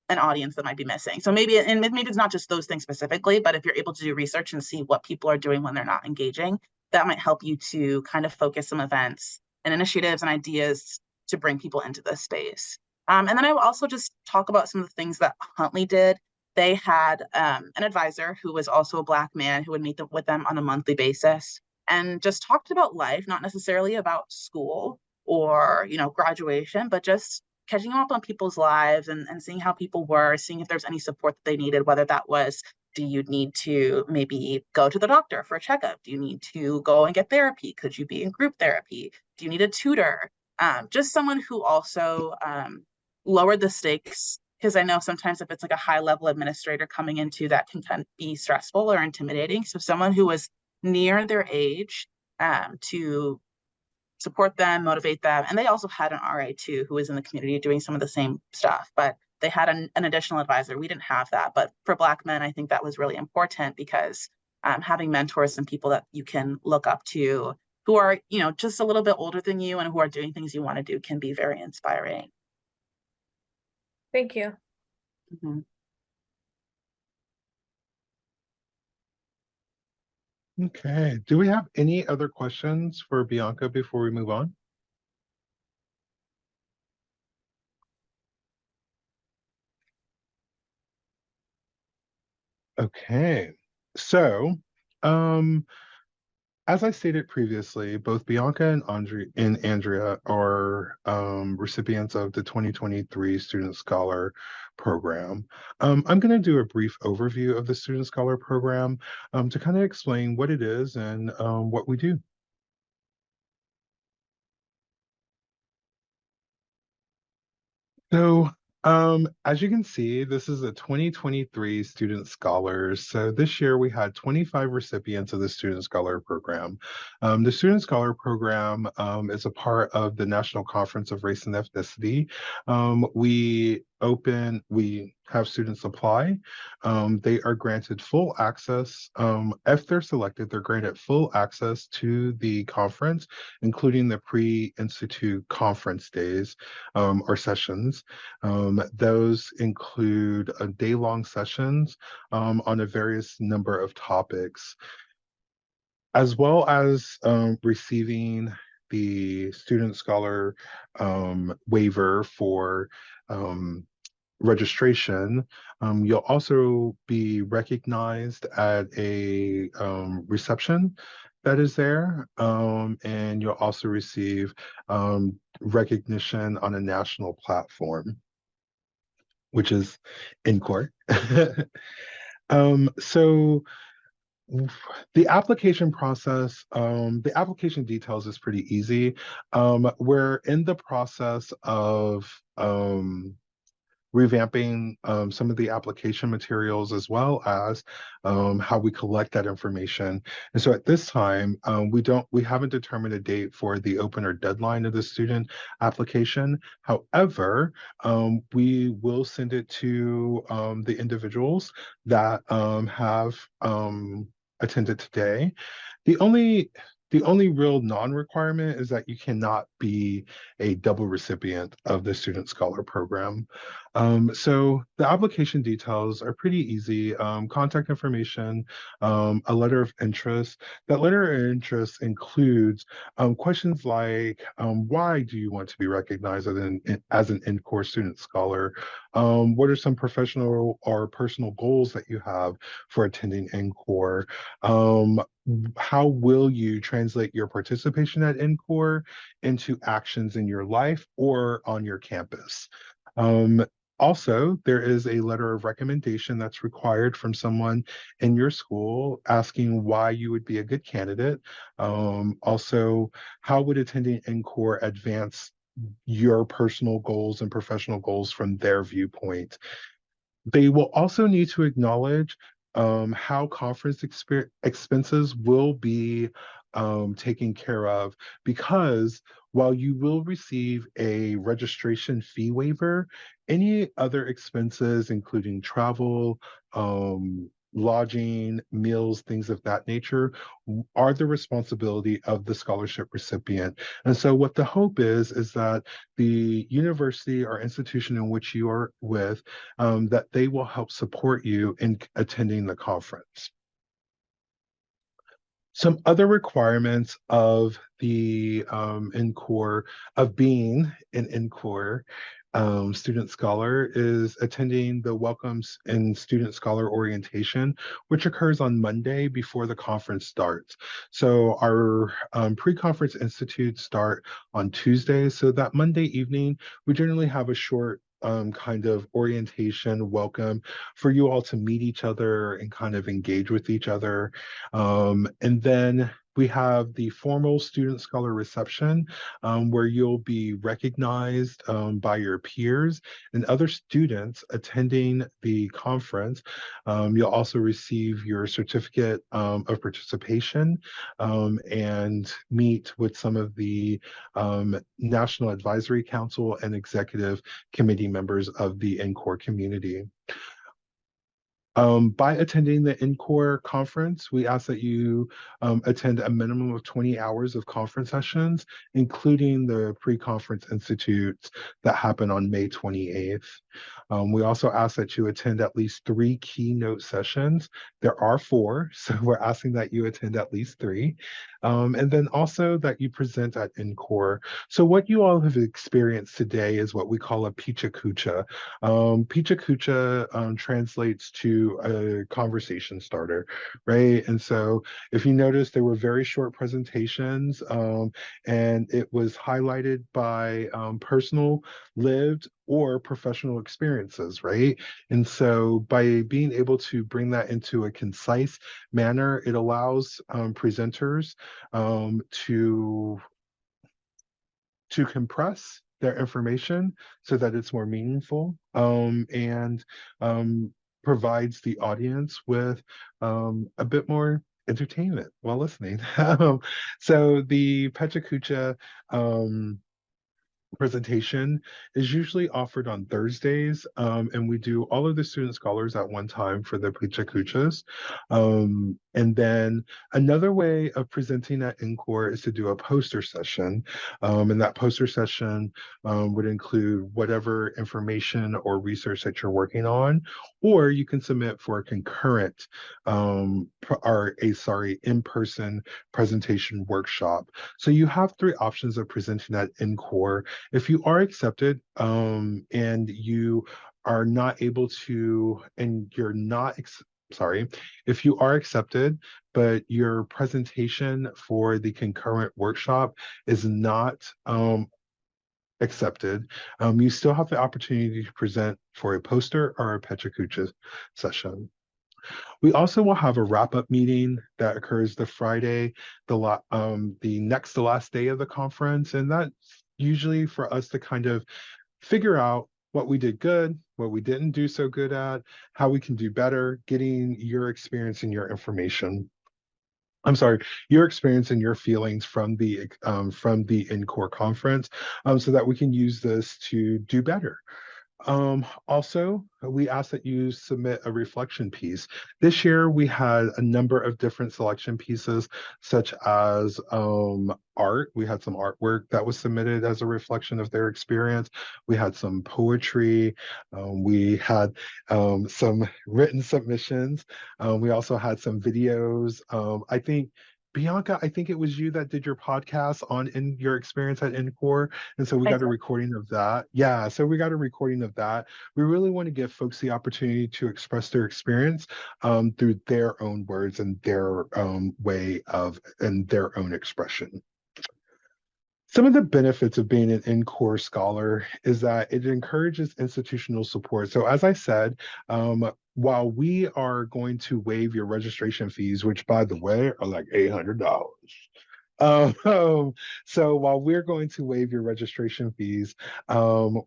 an audience that might be missing. So maybe it's not just those things specifically, but if you're able to do research and see what people are doing when they're not engaging, that might help you to kind of focus some events and initiatives and ideas to bring people into this space. And then I will also just talk about some of the things that Huntley did. They had an advisor who was also a Black man who would meet with them on a monthly basis and just talked about life, not necessarily about school or graduation, but just catching up on people's lives and seeing how people were, seeing if there's any support that they needed, whether that was, do you need to maybe go to the doctor for a checkup? Do you need to go and get therapy? Could you be in group therapy? Do you need a tutor? Just someone who also lowered the stakes, because I know sometimes if it's like a high level administrator coming into that can kind of be stressful or intimidating. So someone who was near their age to support them, motivate them. And they also had an RA too, who was in the community doing some of the same stuff, but they had an additional advisor. We didn't have that, but for Black men, I think that was really important because having mentors and people that you can look up to who are, just a little bit older than you and who are doing things you want to do can be very inspiring.
Thank you.
Mm-hmm.
Okay. Do we have any other questions for Bianca before we move on? Okay. So, as I stated previously, both Bianca and Andrea are recipients of the 2023 Student Scholar Program. I'm going to do a brief overview of the Student Scholar Program to kind of explain what it is and what we do. So, as you can see, this is a 2023 Student Scholars. So this year we had 25 recipients of the Student Scholar Program. The Student Scholar Program is a part of the National Conference of Race and Ethnicity. We have students apply. They are granted full access. If they're selected, they're granted full access to the conference, including the pre-institute conference days or sessions. Those include day-long sessions on a various number of topics, as well as receiving the Student Scholar waiver for registration. You'll also be recognized at a reception that is there, and you'll also receive recognition on a national platform, which is in court. So the application process, the application details is pretty easy. We're in the process of revamping some of the application materials, as well as how we collect that information. And so at this time, we haven't determined a date for the open or deadline of the student application. However, we will send it to the individuals that have attended today. The only the only real non-requirement is that you cannot be a double recipient of the Student Scholar Program. So the application details are pretty easy. Contact information, a letter of interest. That letter of interest includes questions like, why do you want to be recognized as an in-core student scholar? What are some professional or personal goals that you have for attending NCORE? How will you translate your participation at NCORE into actions in your life or on your campus? Um, Also, there is a letter of recommendation that's required from someone in your school asking why you would be a good candidate. Also, how would attending NCORE advance your personal goals and professional goals from their viewpoint? They will also need to acknowledge how conference expenses will be taken care of, because while you will receive a registration fee waiver, any other expenses, including travel, lodging, meals, things of that nature, are the responsibility of the scholarship recipient. And so what the hope is that the university or institution in which you are with, that they will help support you in attending the conference. Some other requirements of the NCORE, of being an NCORE student scholar, is attending the Welcomes and Student Scholar Orientation, which occurs on Monday before the conference starts. So our pre-conference institutes start on Tuesday. So that Monday evening, we generally have a short kind of orientation welcome for you all to meet each other and kind of engage with each other. And then we have the formal student scholar reception, where you'll be recognized by your peers and other students attending the conference. You'll also receive your certificate of participation, and meet with some of the National Advisory Council and Executive Committee members of the NCORE community. By attending the NCORE conference, we ask that you attend a minimum of 20 hours of conference sessions, including the pre-conference institutes that happen on May 28th. We also ask that you attend at least 3 keynote sessions. There are 4, so we're asking that you attend at least 3. And then also that you present at NCORE. So what you all have experienced today is what we call a Pecha Kucha. Pecha Kucha translates to a conversation starter, right? And so if you notice, there were very short presentations, and it was highlighted by personal, lived, or professional experiences, right? And so by being able to bring that into a concise manner, it allows presenters to compress their information so that it's more meaningful, and provides the audience with a bit more entertainment while listening. So the Pecha Kucha presentation is usually offered on Thursdays, and we do all of the student scholars at one time for the Pecha Kuchas. And then another way of presenting at NCORE is to do a poster session, and that poster session would include whatever information or research that you're working on, or you can submit for a concurrent in-person presentation workshop. So you have 3 options of presenting at NCORE. If you are accepted, and you are not able to, and you're not, sorry, if you are accepted, but your presentation for the concurrent workshop is not accepted, you still have the opportunity to present for a poster or a Pecha Kucha session. We also will have a wrap-up meeting that occurs the Friday, the next to last day of the conference, and that's usually for us to kind of figure out what we did good, what we didn't do so good at, how we can do better, getting your experience and your information. I'm sorry, your experience and your feelings from the NCORE conference, so that we can use this to do better. Also, we ask that you submit a reflection piece. This year, we had a number of different selection pieces, such as art. We had some artwork that was submitted as a reflection of their experience. We had some poetry. We had some written submissions. We also had some videos. I think Bianca, I think it was you that did your podcast on in your experience at NCORE. And so we got a recording of that. Yeah, so we got a recording of that. We really want to give folks the opportunity to express their experience through their own words and their way of and their own expression. Some of the benefits of being an NCORE scholar is that it encourages institutional support. So as I said, while we are going to waive your registration fees, which by the way are like $800. So while we're going to waive your registration fees,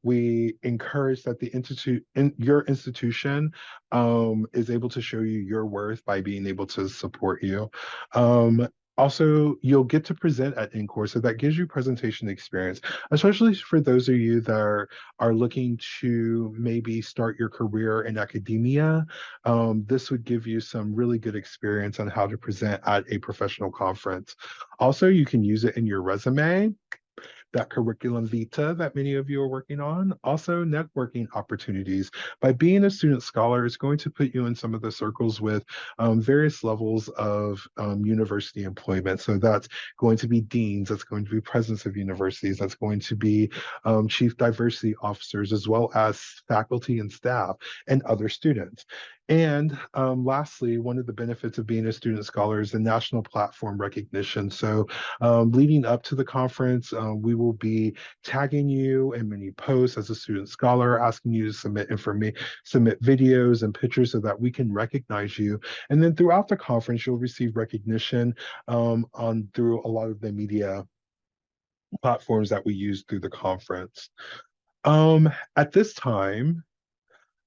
we encourage that your institution is able to show you your worth by being able to support you. Also, you'll get to present at NCORE, so that gives you presentation experience, especially for those of you that are looking to maybe start your career in academia. This would give you some really good experience on how to present at a professional conference. Also, you can use it in your resume, that curriculum vitae that many of you are working on. Also, networking opportunities. By being a student scholar, it's going to put you in some of the circles with various levels of university employment. So that's going to be deans, that's going to be presidents of universities, that's going to be chief diversity officers, as well as faculty and staff and other students. And lastly, one of the benefits of being a student scholar is the national platform recognition. So leading up to the conference, we will be tagging you in many posts as a student scholar, asking you to submit videos and pictures so that we can recognize you. And then throughout the conference, you'll receive recognition through a lot of the media platforms that we use through the conference. At this time,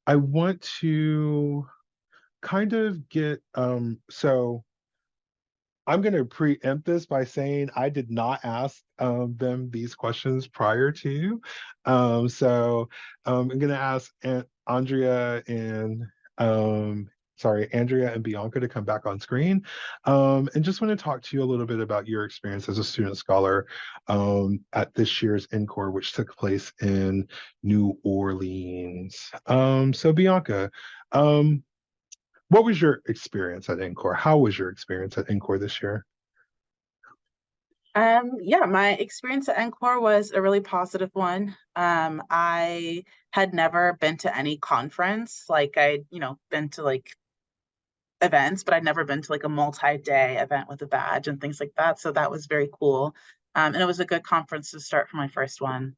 I want to kind of get so I'm going to preempt this by saying I did not ask them these questions prior to. I'm going to ask Andrea and Andrea and Bianca to come back on screen, and just want to talk to you a little bit about your experience as a student scholar at this year's NCORE, which took place in New Orleans. So Bianca, what was your experience at NCORE? How was your experience at NCORE this year?
Yeah, my experience at NCORE was a really positive one. I had never been to any conference. Like I'd, been to like events, but I'd never been to like a multi-day event with a badge and things like that. So that was very cool. And it was a good conference to start for my first one.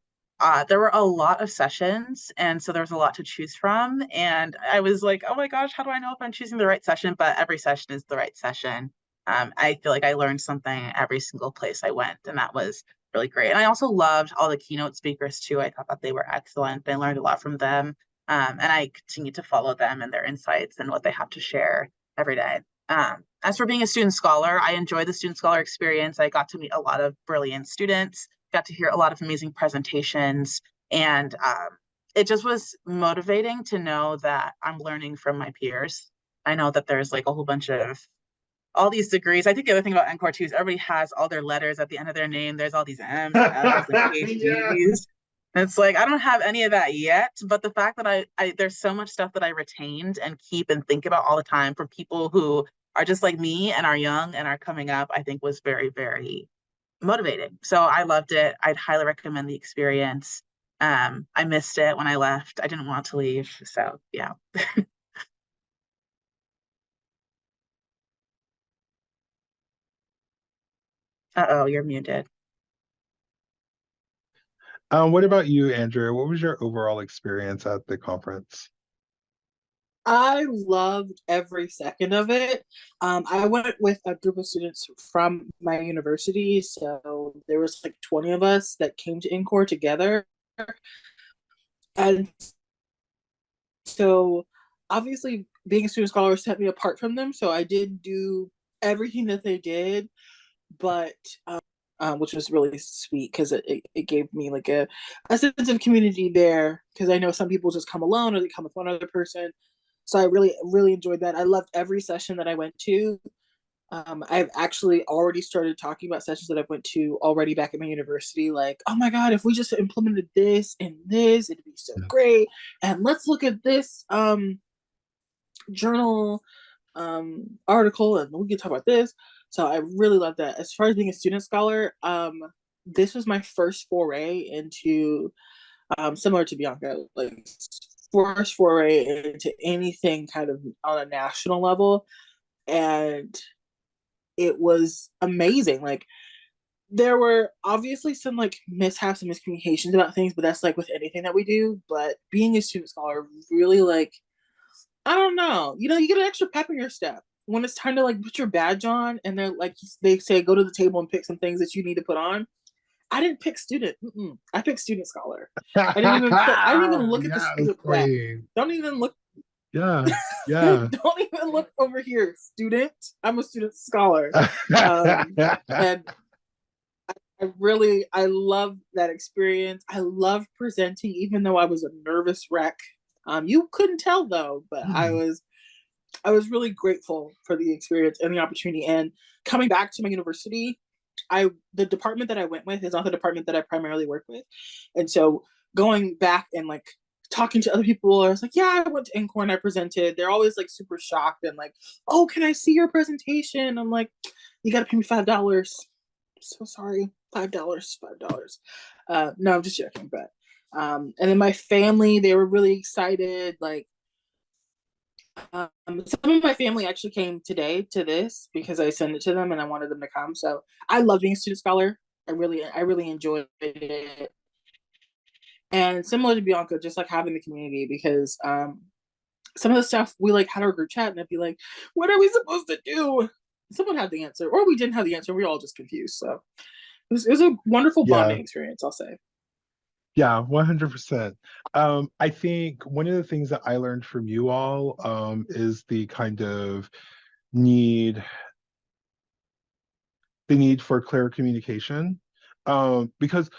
There were a lot of sessions, and so there was a lot to choose from. And I was like, oh my gosh, how do I know if I'm choosing the right session? But every session is the right session. I feel like I learned something every single place I went, and that was really great. And I also loved all the keynote speakers too. I thought that they were excellent. I learned a lot from them. And I continue to follow them and their insights and what they have to share every day. As for being a student scholar, I enjoyed the student scholar experience. I got to meet a lot of brilliant students, got to hear a lot of amazing presentations, and it just was motivating to know that I'm learning from my peers. I know that there's like a whole bunch of all these degrees. I think the other thing about NCORE too is everybody has all their letters at the end of their name. There's all these M's and L's and PhDs. Yeah. It's like I don't have any of that yet, but the fact that I there's so much stuff that I retained and keep and think about all the time from people who are just like me and are young and are coming up, I think was very, very motivating. So I loved it. I'd highly recommend the experience. I missed it when I left. I didn't want to leave. So yeah. Uh-oh, you're muted.
What about you, Andrea? What was your overall experience at the conference?
I loved every second of it. I went with a group of students from my university, so there was like 20 of us that came to NCORE together. And so obviously being a student scholar set me apart from them. So I did do everything that they did, but which was really sweet because it gave me like a sense of community there, because I know some people just come alone or they come with one other person. So I really, really enjoyed that. I loved every session that I went to. I've actually already started talking about sessions that I've went to already back at my university. Like, oh my God, if we just implemented this and this, it'd be so great. And let's look at this journal article, and we can talk about this. So I really love that. As far as being a student scholar, this was my first foray into similar to Bianca, like first foray into anything kind of on a national level. And it was amazing. Like, there were obviously some like mishaps and miscommunications about things, but that's like with anything that we do. But being a student scholar really, like, I don't know, you get an extra pep in your step when it's time to like put your badge on, and they're like, they say go to the table and pick some things that you need to put on. I didn't pick student. I picked student scholar. I didn't even look at the
Yes,
student flag.
queen.
Don't even look.
Yeah, yeah.
Don't even look over here, student. I'm a student scholar. And I love that experience. I love presenting, even though I was a nervous wreck. You couldn't tell though, but I was really grateful for the experience and the opportunity. And coming back to my university, the department that I went with is not the department that I primarily work with. And so going back and like talking to other people, I was like, yeah, I went to NCORE and I presented. They're always like super shocked and like, oh, can I see your presentation? I'm like, you gotta pay me $5. So sorry, $5. No, I'm just joking. But and then my family, they were really excited. Like, some of my family actually came today to this because I sent it to them and I wanted them to come. So I love being a student scholar. I really enjoyed it. And similar to Bianca, just like having the community, because some of the stuff we like had our group chat and I'd be like, what are we supposed to do? Someone had the answer, or we didn't have the answer. We were all just confused. So it was a wonderful
Yeah,
bonding experience, I'll say.
yeah, 100%. I think one of the things that I learned from you all is need the need for clear communication. Because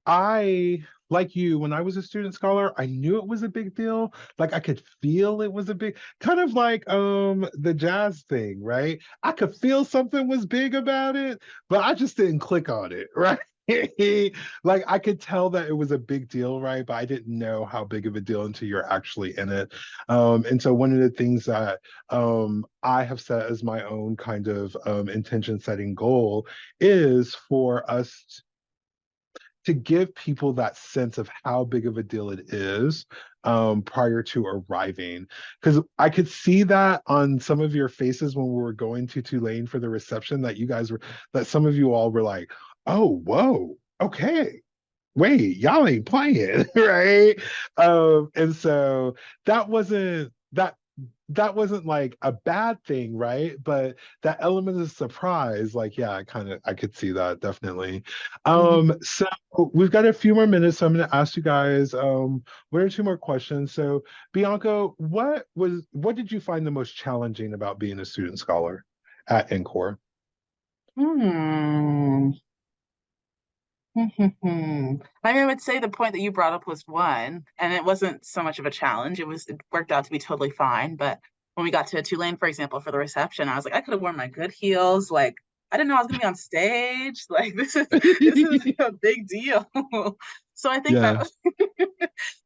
I, like you, when I was a student scholar, I knew it was a big deal. Like I could feel it was a big, kind of like the jazz thing, right? I could feel something was big about it, but I just didn't click on it, right? Like I could tell that it was a big deal, right? But I didn't know how big of a deal until you're actually in it. And so one of the things that I have set as my own kind of intention setting goal is for us to give people that sense of how big of a deal it is prior to arriving. Because I could see that on some of your faces when we were going to Tulane for the reception, that some of you all were like, oh, whoa, okay. Wait, y'all ain't playing, right? And so that wasn't like a bad thing, right? But that element of surprise, like, yeah, I could see that definitely. So we've got a few more minutes, so I'm going to ask you guys one or two more questions. So Bianca, what did you find the most challenging about being a student scholar at NCORE?
I would say the point that you brought up was one, and it wasn't so much of a challenge. It worked out to be totally fine. But when we got to Tulane, for example, for the reception, I was like, I could have worn my good heels. Like, I didn't know I was gonna be on stage. Like, this is a big deal. So I think
Yeah.
that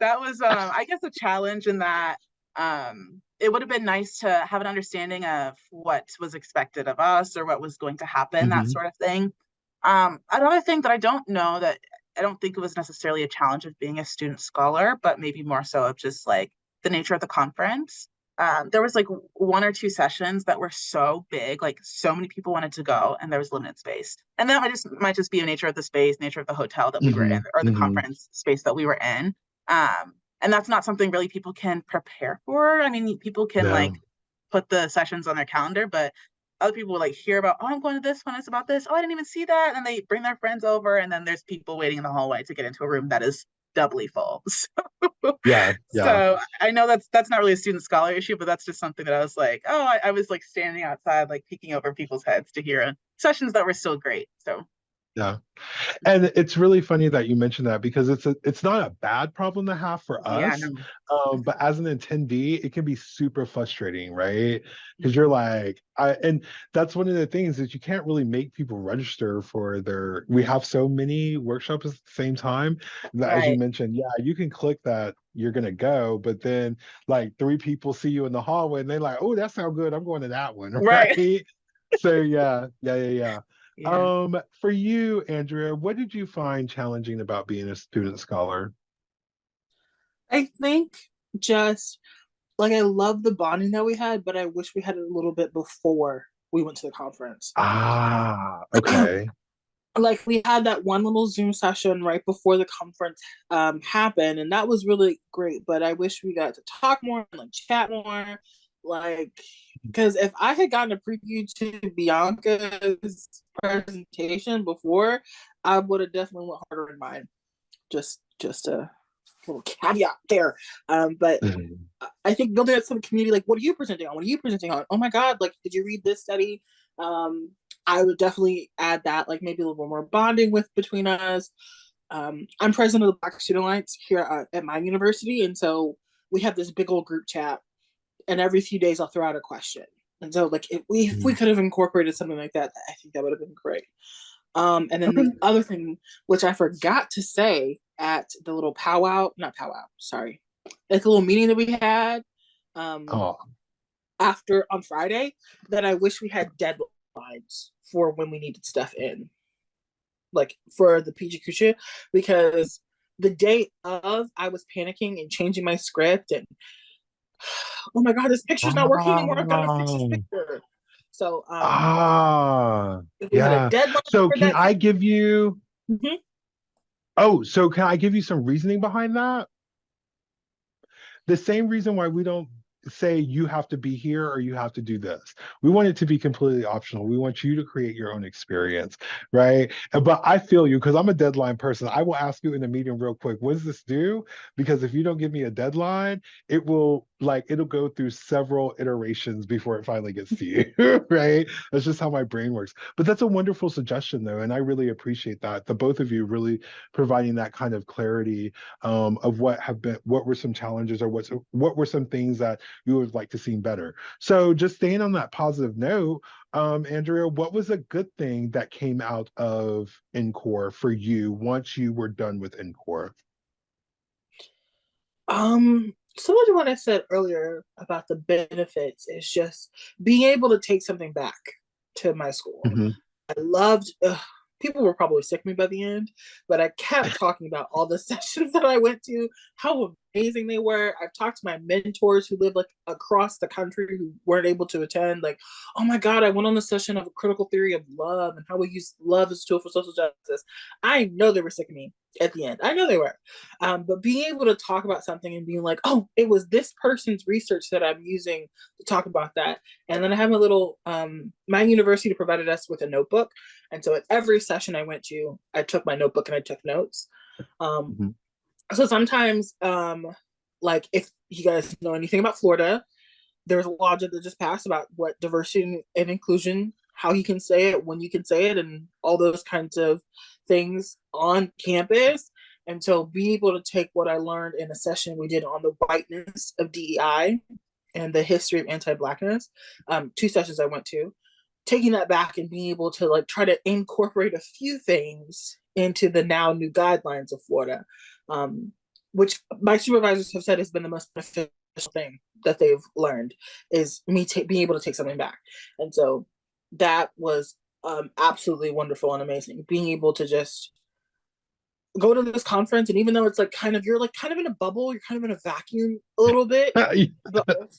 that was I guess a challenge in that it would have been nice to have an understanding of what was expected of us or what was going to happen, that sort of thing. Another thing that I don't think it was necessarily a challenge of being a student scholar, but maybe more so of just like the nature of the conference. There was like one or two sessions that were so big, like so many people wanted to go, and there was limited space. And that might just be a nature of the space, nature of the hotel that we were in, or the conference space that we were in. And that's not something really people can prepare for. I mean, people can like
No.
put the sessions on their calendar, but other people will like hear about, oh, I'm going to this one, it's about this. Oh, I didn't even see that. And they bring their friends over, and then there's people waiting in the hallway to get into a room that is doubly full.
Yeah, yeah.
So I know that's not really a student scholar issue, but that's just something that I was like, oh, I was like standing outside, like peeking over people's heads to hear sessions that were still great. So
Yeah. And it's really funny that you mentioned that because it's not a bad problem to have for
yeah,
us.
no.
But as an attendee, it can be super frustrating, right? Because you're
Mhm.
like, and that's one of the things that you can't really make people register for we have so many workshops at the same time that as you
Right.
mentioned, yeah, you can click that you're gonna go, but then like three people see you in the hallway and they're like, oh, that sounds good. I'm going to that one,
Right.
right? So yeah.
Yeah.
For you, Andrea, what did you find challenging about being a student scholar?
I think just like I love the bonding that we had, but I wish we had it a little bit before we went to the conference.
Ah, okay.
Like we had that one little Zoom session right before the conference happened, and that was really great. But I wish we got to talk more and like chat more, like because if I had gotten a preview to Bianca's presentation before, I would have definitely went harder in mine. Just a little caveat there. But I think building up some community, like, what are you presenting on? What are you presenting on? Oh my God, like, did you read this study? I would definitely add that, like, maybe a little more bonding with between us. I'm president of the Black Student Alliance here at my university, and so we have this big old group chat, and every few days I'll throw out a question. And so, like, if we could have incorporated something like that, I think that would have been great. And then
Okay.
the other thing, which I forgot to say at the little powwow, not powwow, sorry, like the little meeting that we had um,
Oh,
after on Friday, that I wish we had deadlines for when we needed stuff in, like for the Pecha Kucha, because the day of I was panicking and changing my script and oh my God, this picture's not working anymore. I've got to fix this
oh,
picture. So
ah,
if we had a
yeah.
deadline
So
for
can
that,
I give you,
mm-hmm.
so can I give you some reasoning behind that? The same reason why we don't say you have to be here or you have to do this. We want it to be completely optional. We want you to create your own experience, right? But I feel you because I'm a deadline person. I will ask you in the meeting real quick, what does this do? Because if you don't give me a deadline, it'll go through several iterations before it finally gets to you, right? That's just how my brain works. But that's a wonderful suggestion though, and I really appreciate that. The both of you really providing that kind of clarity of what were some challenges or what were some things that you would like to see better. So just staying on that positive note, Andrea, what was a good thing that came out of NCORE for you once you were done with NCORE?
Similar to what I said earlier about the benefits is just being able to take something back to my school.
Mhm.
I loved. People were probably sick of me by the end, but I kept talking about all the sessions that I went to, how amazing they were. I've talked to my mentors who live like across the country who weren't able to attend. Like, oh my God, I went on the session of a critical theory of love and how we use love as a tool for social justice. I know they were sick of me at the end. I know they were. But being able to talk about something and being like, oh, it was this person's research that I'm using to talk about that. And then I have a little, my university provided us with a notebook. And so at every session I went to, I took my notebook and I took notes. Um,
Mhm.
so sometimes, like if you guys know anything about Florida, there was a law that just passed about what diversity and inclusion, how you can say it, when you can say it, and all those kinds of things on campus. And so being able to take what I learned in a session we did on the whiteness of DEI and the history of anti-blackness, two sessions I went to, taking that back and being able to like try to incorporate a few things into the now new guidelines of Florida, which my supervisors have said has been the most beneficial thing that they've learned is me being able to take something back. And so that was absolutely wonderful and amazing. Being able to just go to this conference, and even though it's like kind of you're like kind of in a bubble, you're kind of in a vacuum a little bit, but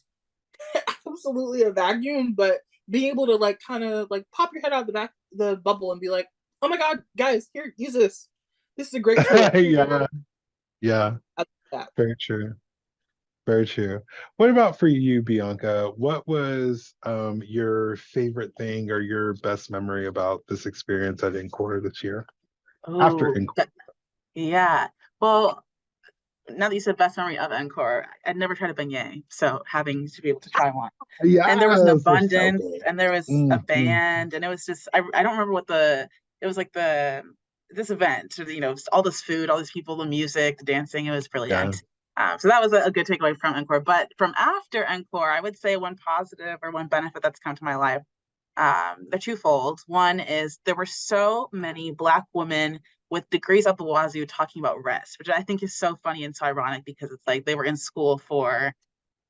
absolutely a vacuum. But being able to like kind of like pop your head out the back the bubble and be like, oh my God, guys, here, use this. This is a great tool. Here you
Yeah,
go.
yeah,
I like that.
very true. Very true. What about for you, Bianca? What was your favorite thing or your best memory about this experience at NCORE this year? After
Oh,
NCORE.
yeah. Well, now that you said best memory of Encore, I'd never tried a beignet, so having to be able to try one. And there was an
Yes, they're so
abundance,
good.
and there was a band, and it was just I don't remember what it was like this event, all this food, all these people, the music, the dancing, it was
Yeah.
brilliant. So that was a good takeaway from Encore. But from after Encore, I would say one positive or one benefit that's come to my life. They're twofold. One is there were so many Black women with degrees up the wazoo talking about rest, which I think is so funny and so ironic because it's like they were in school for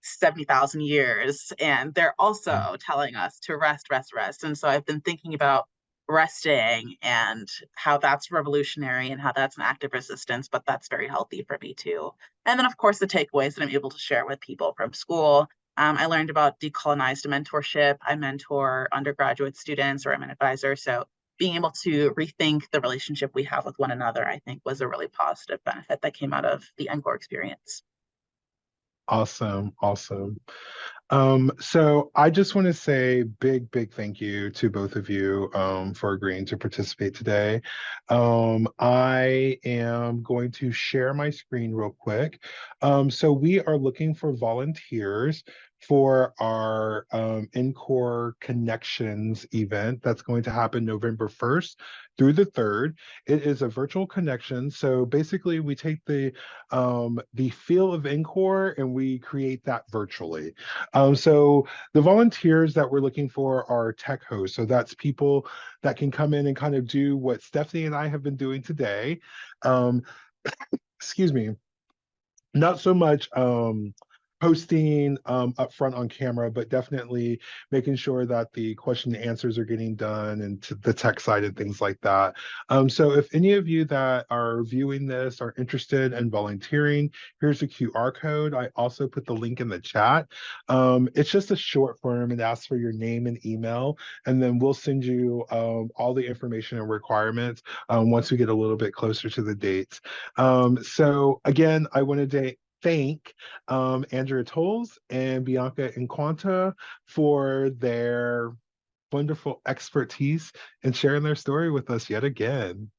70,000 years and they're also telling us to rest, rest, rest. And so I've been thinking about resting and how that's revolutionary and how that's an act of resistance, but that's very healthy for me too. And then, of course, the takeaways that I'm able to share with people from school. I learned about decolonized mentorship. I mentor undergraduate students, or I'm an advisor. So being able to rethink the relationship we have with one another, I think, was a really positive benefit that came out of the Encore experience.
Awesome, awesome. So I just want to say big thank you to both of you for agreeing to participate today. I am going to share my screen real quick. So we are looking for volunteers for our Encore Connections event that's going to happen November 1st through the 3rd. It is a virtual connection. So basically we take the feel of Encore and we create that virtually. So the volunteers that we're looking for are tech hosts. So that's people that can come in and kind of do what Stephanie and I have been doing today. Um, excuse me, not so much hosting up front on camera, but definitely making sure that the question and answers are getting done and to the tech side and things like that. So if any of you that are viewing this are interested in volunteering, here's a QR code. I also put the link in the chat. It's just a short form and asks for your name and email, and then we'll send you all the information and requirements once we get a little bit closer to the dates. So again, I wanted to thank Andrea Tolles and Bianca Inquanta for their wonderful expertise and sharing their story with us yet again.